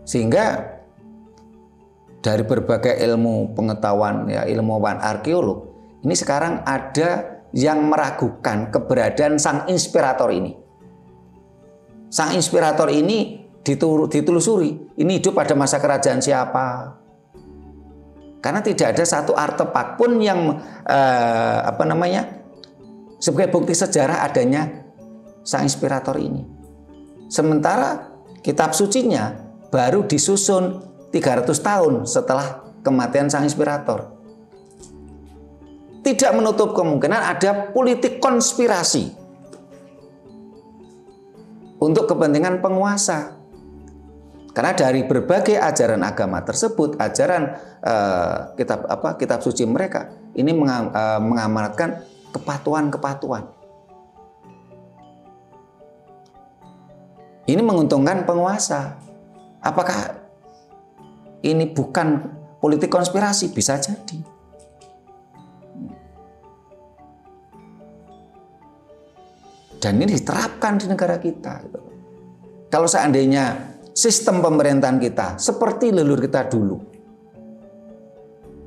Sehingga dari berbagai ilmu pengetahuan, ya, ilmuwan arkeolog, ini sekarang ada yang meragukan keberadaan sang inspirator ini. Sang inspirator ini ditelusuri, ini hidup pada masa kerajaan siapa? Karena tidak ada satu artefak pun yang sebagai bukti sejarah adanya sang inspirator ini. Sementara kitab sucinya baru disusun 300 tahun setelah kematian sang inspirator. Tidak menutup kemungkinan ada politik konspirasi untuk kepentingan penguasa. Karena dari berbagai ajaran agama tersebut, ajaran kitab suci mereka ini mengamanatkan kepatuhan-kepatuhan. Ini menguntungkan penguasa. Apakah ini bukan politik konspirasi? Bisa jadi. Dan ini diterapkan di negara kita. Kalau seandainya sistem pemerintahan kita seperti leluhur kita dulu,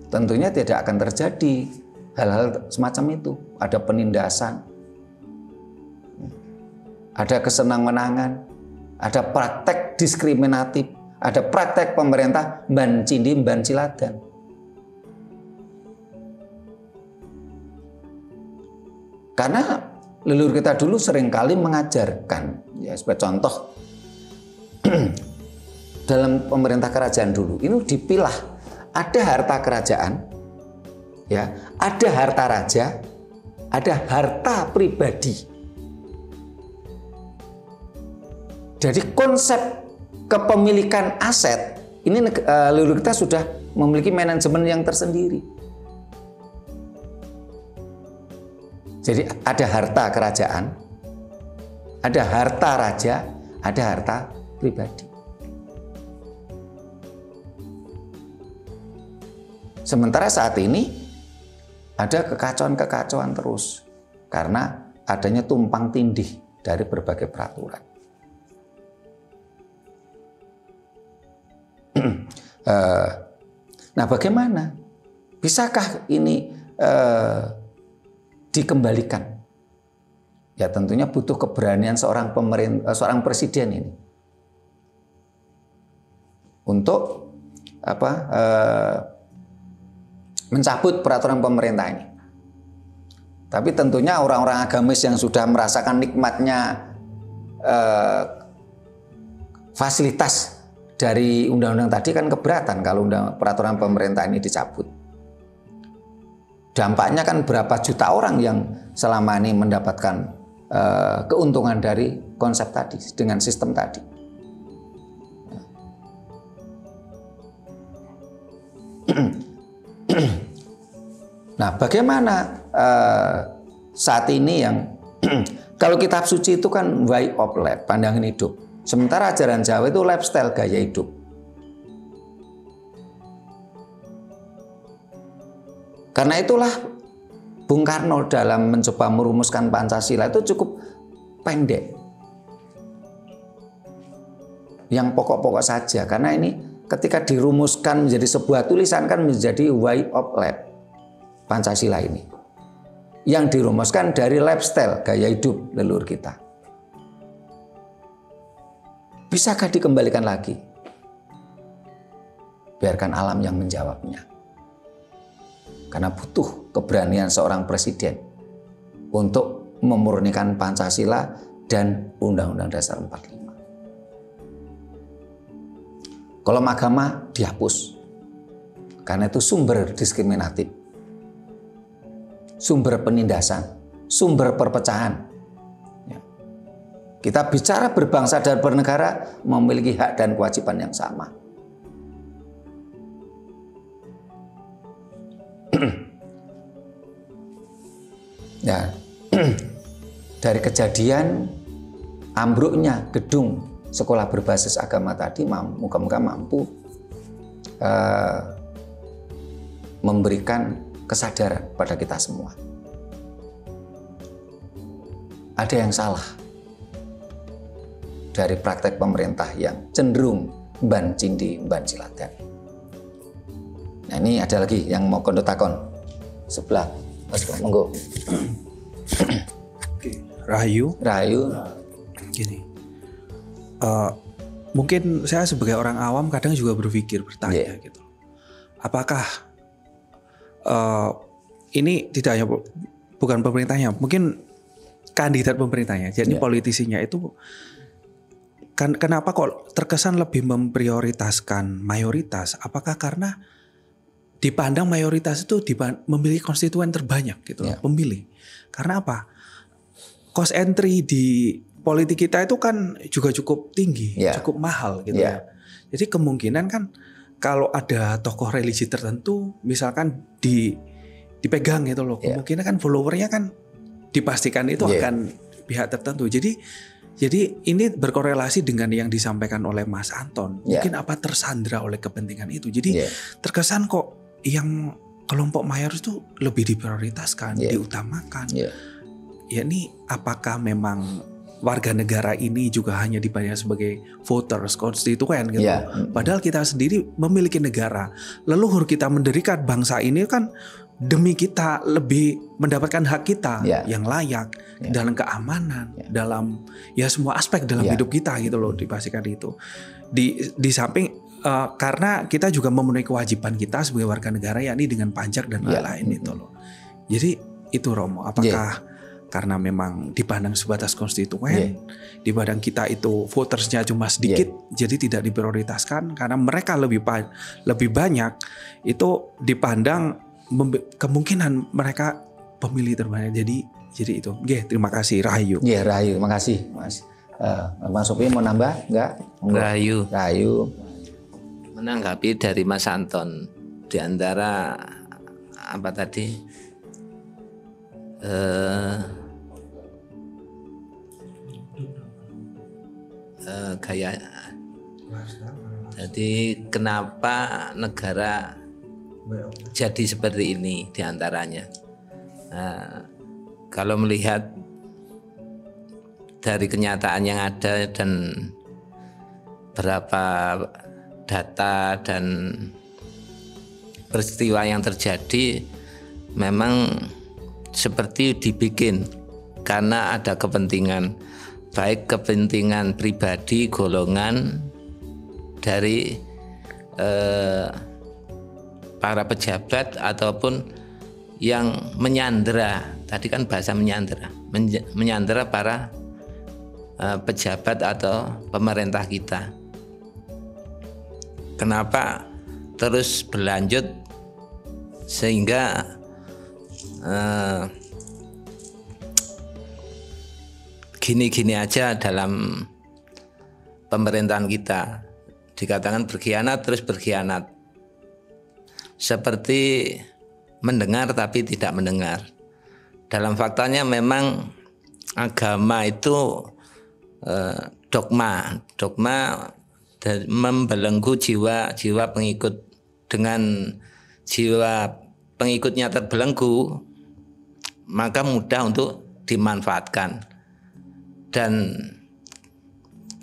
tentunya tidak akan terjadi hal-hal semacam itu. Ada penindasan, ada kesenang-menangan, ada praktek diskriminatif, ada praktek pemerintah ban cindi, ban ciladan. Karena leluhur kita dulu seringkali mengajarkan, ya sebagai contoh, dalam pemerintah kerajaan dulu, ini dipilah, ada harta kerajaan, ya, ada harta raja, ada harta pribadi. Jadi konsep kepemilikan aset ini leluhur kita sudah memiliki manajemen yang tersendiri. Jadi ada harta kerajaan, ada harta raja, ada harta pribadi. Sementara saat ini ada kekacauan-kekacauan terus karena adanya tumpang tindih dari berbagai peraturan. Nah, bagaimana? Bisakah ini dikembalikan? Ya tentunya butuh keberanian seorang presiden ini untuk mencabut peraturan pemerintah ini. Tapi tentunya orang-orang agamis yang sudah merasakan nikmatnya fasilitas dari undang-undang tadi kan keberatan kalau peraturan pemerintah ini dicabut. Dampaknya kan berapa juta orang yang selama ini mendapatkan keuntungan dari konsep tadi, dengan sistem tadi. Nah, bagaimana saat ini yang kalau kitab suci itu kan way of life, pandangan hidup. Sementara ajaran Jawa itu lifestyle, gaya hidup. Karena itulah Bung Karno dalam mencoba merumuskan Pancasila itu cukup pendek. Yang pokok-pokok saja. Karena ini ketika dirumuskan menjadi sebuah tulisan kan menjadi way of life Pancasila ini. Yang dirumuskan dari lifestyle, gaya hidup leluhur kita. Bisakah dikembalikan lagi? Biarkan alam yang menjawabnya. Karena butuh keberanian seorang presiden untuk memurnikan Pancasila dan Undang-Undang Dasar 45. Kolom agama dihapus. Karena itu sumber diskriminatif, sumber penindasan, sumber perpecahan. Kita bicara berbangsa dan bernegara memiliki hak dan kewajiban yang sama. Ya, dari kejadian ambruknya gedung sekolah berbasis agama tadi, moga-moga mampu memberikan kesadaran pada kita semua. Ada yang salah dari praktek pemerintah yang cenderung ban cindi, ban ciladan. Nah, ini ada lagi yang mau kondo takon sebelah, Mas monggo. Rahayu. Gini, mungkin saya sebagai orang awam kadang juga bertanya gitu, apakah ini tidak hanya bukan pemerintahnya, mungkin kandidat pemerintahnya, jadi politisinya itu kan kenapa kok terkesan lebih memprioritaskan mayoritas? Apakah karena dipandang mayoritas itu memiliki konstituen terbanyak gitu, pemilih? Karena apa? Cost entry di politik kita itu kan juga cukup tinggi, cukup mahal gitu ya. Jadi kemungkinan kan kalau ada tokoh religi tertentu, misalkan dipegang gitu loh, kemungkinan kan followernya kan dipastikan itu akan pihak tertentu. Jadi ini berkorelasi dengan yang disampaikan oleh Mas Anton. Mungkin apa tersandra oleh kepentingan itu. Jadi terkesan kok yang kelompok mayoritas itu lebih diprioritaskan, diutamakan. Ya ini apakah memang warga negara ini juga hanya dipandang sebagai voters, konstituen gitu. Padahal kita sendiri memiliki negara. Leluhur kita mendirikan bangsa ini kan demi kita lebih mendapatkan hak kita yang layak dalam keamanan, dalam semua aspek dalam hidup kita gitu loh, dipastikan itu. Di samping karena kita juga memenuhi kewajiban kita sebagai warga negara, yakni dengan pajak dan lain-lain itu loh. Jadi itu Romo, apakah karena memang dipandang sebatas konstituen, dipandang kita itu votersnya cuma sedikit, jadi tidak diprioritaskan karena mereka lebih banyak, itu dipandang kemungkinan mereka pemilih terbanyak. Jadi itu. Terima kasih Rahayu. Rahayu, terima kasih Mas. Mas Sofi mau nambah enggak? Rahayu. Menanggapi dari Mas Anton, di antara apa tadi? Gaya. Jadi kenapa negara jadi seperti ini diantaranya? Kalau melihat dari kenyataan yang ada dan berapa data dan peristiwa yang terjadi, memang seperti dibikin karena ada kepentingan, baik kepentingan pribadi, golongan dari para pejabat ataupun yang menyandera. Tadi kan bahasa menyandera para pejabat atau pemerintah kita. Kenapa terus berlanjut sehingga gini-gini aja dalam pemerintahan kita, dikatakan berkhianat terus berkhianat, seperti mendengar tapi tidak mendengar. Dalam faktanya memang agama itu dogma dan membelenggu jiwa pengikut. Dengan jiwa pengikutnya terbelenggu, maka mudah untuk dimanfaatkan. Dan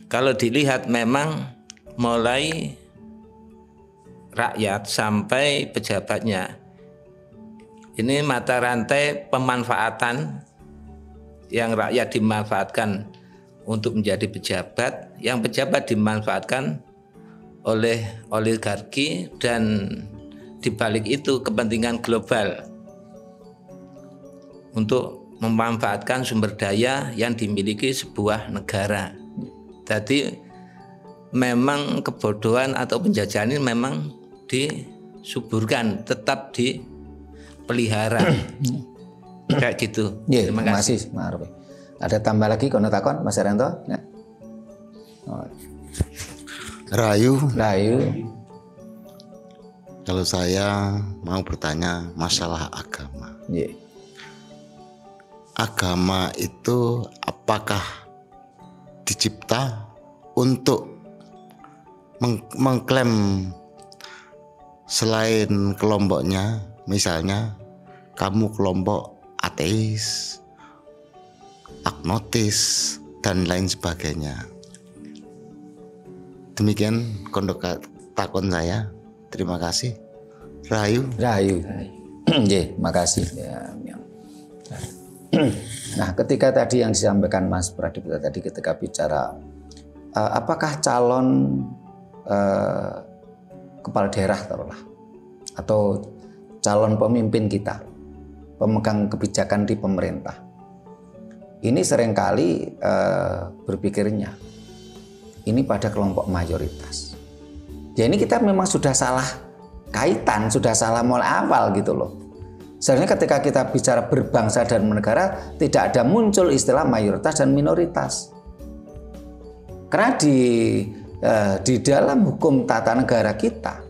kalau dilihat memang mulai rakyat sampai pejabatnya, ini mata rantai pemanfaatan, yang rakyat dimanfaatkan untuk menjadi pejabat, yang pejabat dimanfaatkan oleh oligarki, dan dibalik itu kepentingan global untuk memanfaatkan sumber daya yang dimiliki sebuah negara. Jadi memang kebodohan atau penjajahan ini memang disuburkan, tetap dipelihara. Kayak gitu. Terima kasih. Ada tambah lagi kono takon Mas Herianto? Ya. Rahayu. Kalau saya mau bertanya masalah agama. Agama itu apakah dicipta untuk mengklaim selain kelompoknya, misalnya kamu kelompok ateis, agnotis, dan lain sebagainya. Demikian kondok takon saya. Terima kasih. Rahayu. Makasih. Ya. Nah, ketika tadi yang disampaikan Mas Pradipta tadi ketika bicara apakah calon kepala daerah taruhlah atau calon pemimpin kita, pemegang kebijakan di pemerintah, ini seringkali berpikirnya ini pada kelompok mayoritas. Ya ini kita memang sudah salah kaitan, sudah salah mulai awal gitu loh. Sebenarnya ketika kita bicara berbangsa dan bernegara tidak ada muncul istilah mayoritas dan minoritas. Karena di dalam hukum tata negara kita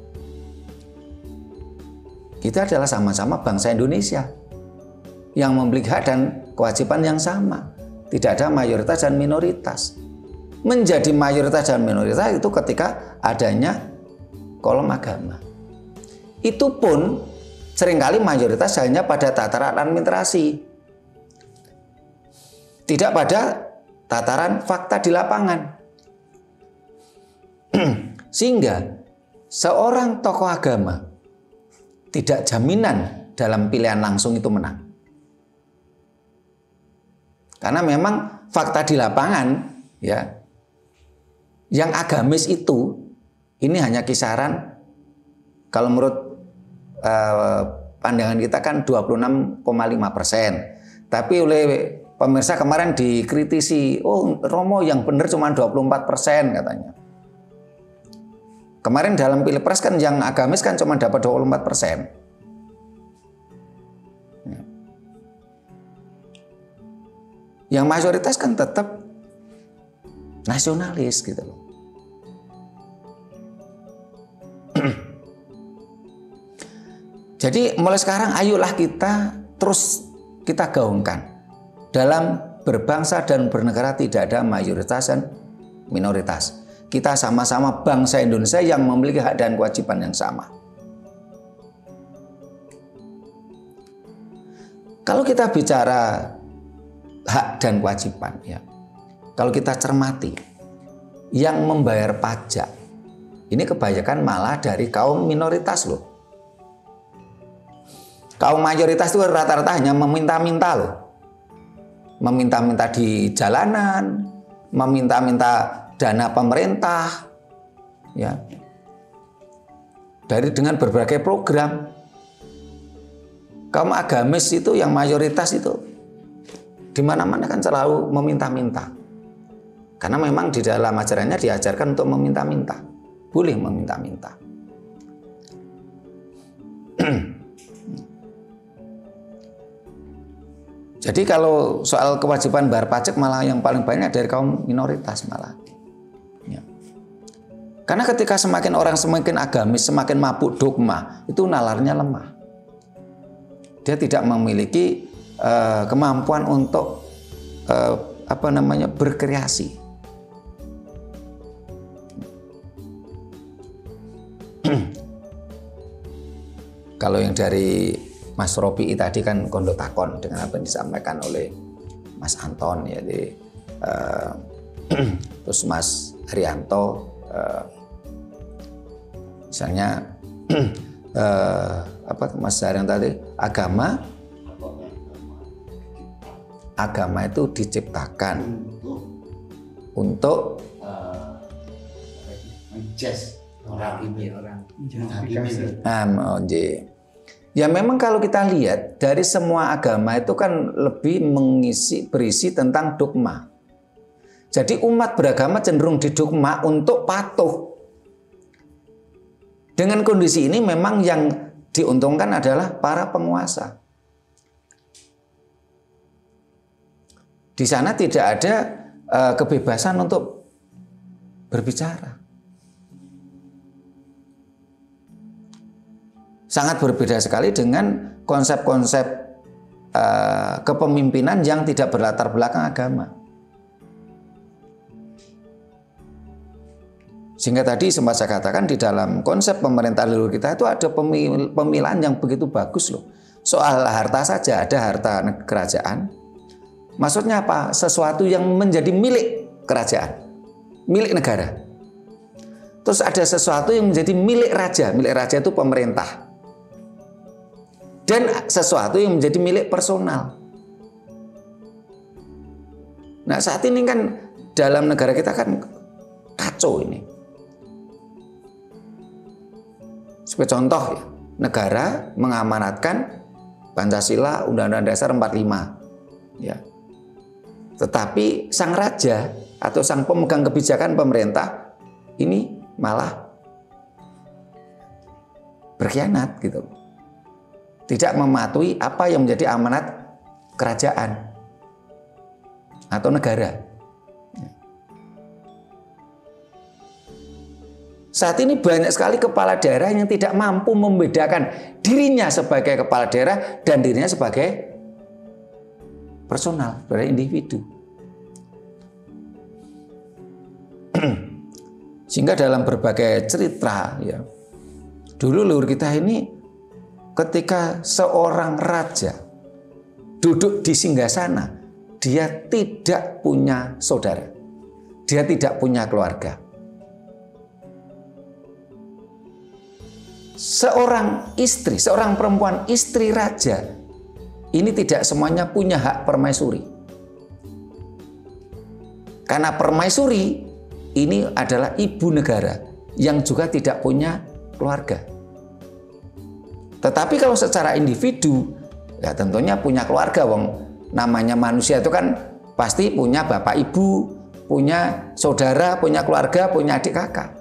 adalah sama-sama bangsa Indonesia yang memiliki hak dan kewajiban yang sama. Tidak ada mayoritas dan minoritas. Menjadi mayoritas dan minoritas itu ketika adanya kolom agama. Itu pun seringkali mayoritas hanya pada tataran administrasi, tidak pada tataran fakta di lapangan. Sehingga seorang tokoh agama tidak jaminan dalam pilihan langsung itu menang. Karena memang fakta di lapangan ya, yang agamis itu ini hanya kisaran kalau menurut pandangan kita kan 26,5%. Tapi oleh pemirsa kemarin dikritisi, oh Romo yang benar cuma 24% katanya. Kemarin dalam Pilpres kan yang agamis kan cuma dapat 24%. Yang mayoritas kan tetap nasionalis gitu loh. Jadi mulai sekarang ayolah kita terus kita gaungkan. Dalam berbangsa dan bernegara tidak ada mayoritas dan minoritas. Kita sama-sama bangsa Indonesia yang memiliki hak dan kewajiban yang sama. Kalau kita bicara hak dan kewajiban ya. Kalau kita cermati yang membayar pajak ini kebanyakan malah dari kaum minoritas loh. Kaum mayoritas itu rata-rata hanya meminta-minta loh. Meminta-minta di jalanan, meminta-minta dana pemerintah, ya. Dengan berbagai program. Kaum agamis itu yang mayoritas itu di mana-mana kan selalu meminta-minta. Karena memang di dalam ajarannya diajarkan untuk meminta-minta. Boleh meminta-minta. Jadi kalau soal kewajiban bayar pajak malah yang paling banyak dari kaum minoritas malah. Ya. Karena ketika semakin orang semakin agamis, semakin mabuk dogma, itu nalarnya lemah. Dia tidak memiliki kemampuan untuk berkreasi. Kalau yang dari Mas Robi tadi kan kondo takon dengan apa yang disampaikan oleh Mas Anton ya, terus Mas Haryanto misalnya Mas Haryanto tadi agama itu diciptakan untuk ya memang kalau kita lihat dari semua agama itu kan lebih berisi tentang dogma. Jadi umat beragama cenderung didogma untuk patuh. Dengan kondisi ini memang yang diuntungkan adalah para penguasa. Di sana tidak ada kebebasan untuk berbicara. Sangat berbeda sekali dengan konsep-konsep kepemimpinan yang tidak berlatar belakang agama. Sehingga tadi sempat saya katakan di dalam konsep pemerintah leluhur kita itu ada pemilihan yang begitu bagus loh. Soal harta saja ada harta kerajaan. Maksudnya apa? Sesuatu yang menjadi milik kerajaan, milik negara. Terus ada sesuatu yang menjadi milik raja. Milik raja itu pemerintah. dan sesuatu yang menjadi milik personal. Nah, saat ini kan dalam negara kita kan kacau ini. Sebagai contoh ya, negara mengamanatkan Pancasila Undang-Undang Dasar 45. Ya. Tetapi sang raja atau sang pemegang kebijakan pemerintah ini malah berkhianat gitu. Tidak mematuhi apa yang menjadi amanat kerajaan atau negara. Saat ini banyak sekali kepala daerah yang tidak mampu membedakan dirinya sebagai kepala daerah dan dirinya sebagai personal, sebagai individu. Sehingga dalam berbagai cerita ya, dulu leluhur kita ini ketika seorang raja duduk di singgasana, dia tidak punya saudara, dia tidak punya keluarga. Seorang istri, seorang perempuan istri raja ini tidak semuanya punya hak permaisuri. Karena permaisuri ini adalah ibu negara yang juga tidak punya keluarga. Tetapi kalau secara individu, ya tentunya punya keluarga, wong namanya manusia itu kan pasti punya bapak ibu, punya saudara, punya keluarga, punya adik kakak.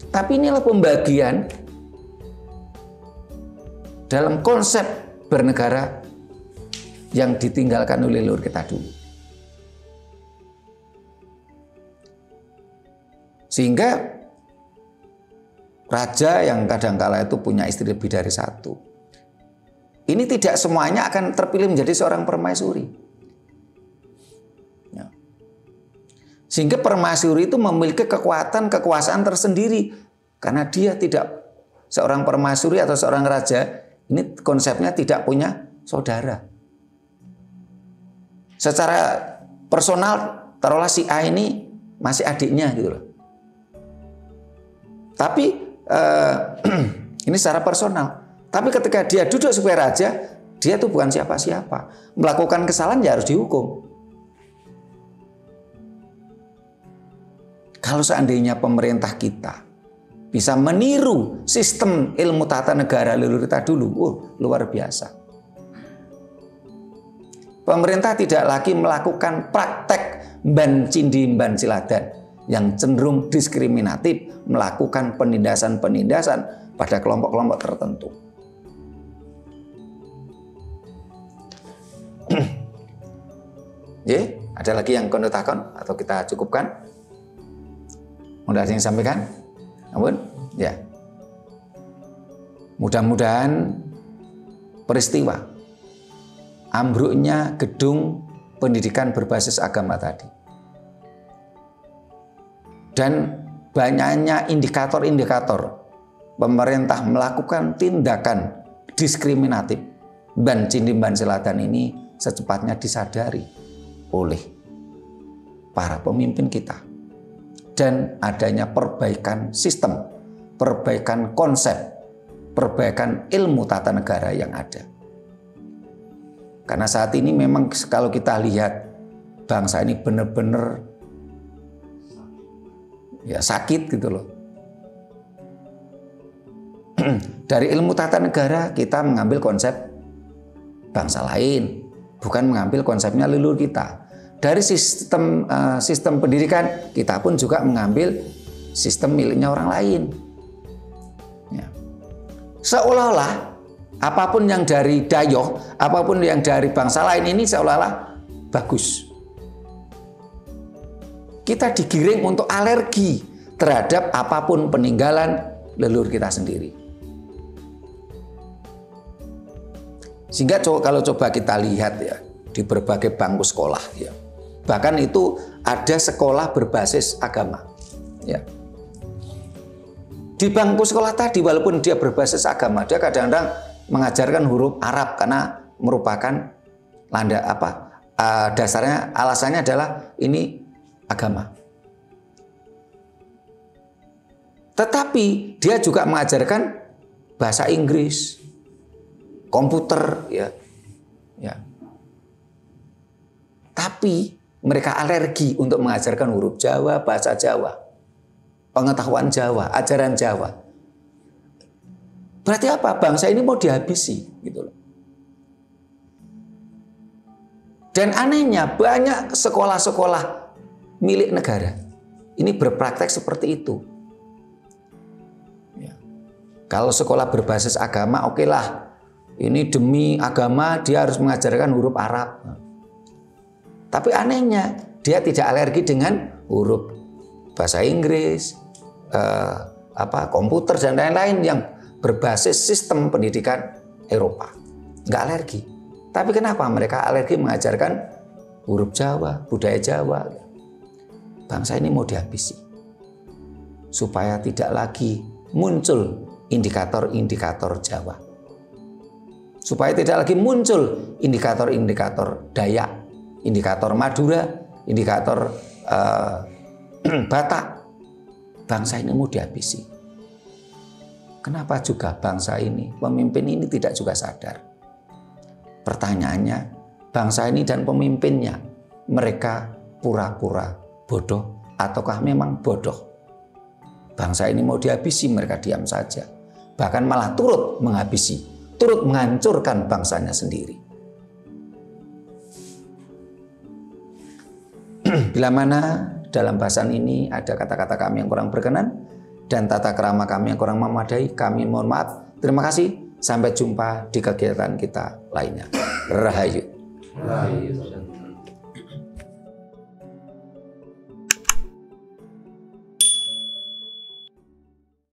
Tapi inilah pembagian dalam konsep bernegara yang ditinggalkan oleh leluhur kita dulu. Sehingga raja yang kadangkala itu punya istri lebih dari satu, ini tidak semuanya akan terpilih menjadi seorang permaisuri. Ya. Sehingga permaisuri itu memiliki kekuatan, kekuasaan tersendiri. Karena dia tidak, seorang permaisuri atau seorang raja, ini konsepnya tidak punya saudara. Secara personal, taruhlah si A ini masih adiknya gitu loh. Tapi ini secara personal. Tapi ketika dia duduk sebagai raja, dia tuh bukan siapa-siapa. Melakukan kesalahan ya harus dihukum. Kalau seandainya pemerintah kita bisa meniru sistem ilmu tata negara leluhur kita dulu, luar biasa. Pemerintah tidak lagi melakukan praktek mban cindi mban siladan yang cenderung diskriminatif, melakukan penindasan-penindasan pada kelompok-kelompok tertentu. Ya, ada lagi yang kondotakon atau kita cukupkan? Udah ada yang sampaikan? Ampun, ya. Mudah-mudahan peristiwa ambruknya gedung pendidikan berbasis agama tadi dan banyaknya indikator-indikator pemerintah melakukan tindakan diskriminatif ban cindi ban selatan ini secepatnya disadari oleh para pemimpin kita, dan adanya perbaikan sistem, perbaikan konsep, perbaikan ilmu tata negara yang ada. Karena saat ini memang kalau kita lihat bangsa ini benar-benar ya sakit gitu loh. Dari ilmu tata negara kita mengambil konsep bangsa lain, bukan mengambil konsepnya leluhur kita. Dari sistem pendidikan kita pun juga mengambil sistem miliknya orang lain. Ya. Seolah-olah apapun yang dari dayoh, apapun yang dari bangsa lain ini seolah-olah bagus. Kita digiring untuk alergi terhadap apapun peninggalan leluhur kita sendiri. Sehingga kalau coba kita lihat ya di berbagai bangku sekolah ya, bahkan itu ada sekolah berbasis agama ya. Di bangku sekolah tadi walaupun dia berbasis agama, dia kadang-kadang mengajarkan huruf Arab karena merupakan dasarnya, alasannya adalah ini agama. Tetapi dia juga mengajarkan bahasa Inggris, komputer, ya. Tapi mereka alergi untuk mengajarkan huruf Jawa, bahasa Jawa, pengetahuan Jawa, ajaran Jawa. Berarti apa? Bangsa ini mau dihabisi, gitu loh. Dan anehnya banyak sekolah-sekolah milik negara ini berpraktek seperti itu. Ya. Kalau sekolah berbasis agama, oke lah. Ini demi agama dia harus mengajarkan huruf Arab. Tapi anehnya dia tidak alergi dengan huruf bahasa Inggris, komputer dan lain-lain yang berbasis sistem pendidikan Eropa. Nggak alergi. Tapi kenapa mereka alergi mengajarkan huruf Jawa, budaya Jawa? Bangsa ini mau dihabisi. Supaya tidak lagi muncul indikator-indikator Jawa. Supaya tidak lagi muncul indikator-indikator Dayak, indikator Madura, indikator Batak. Bangsa ini mau dihabisi. Kenapa juga bangsa ini, pemimpin ini tidak juga sadar? Pertanyaannya, bangsa ini dan pemimpinnya, mereka pura-pura bodoh ataukah memang bodoh? Bangsa ini mau dihabisi, mereka diam saja. Bahkan malah turut menghabisi, turut menghancurkan bangsanya sendiri. Bila mana dalam bahasan ini ada kata-kata kami yang kurang berkenan dan tata krama kami yang kurang memadai, kami mohon maaf. Terima kasih. Sampai jumpa di kegiatan kita lainnya. Rahayu.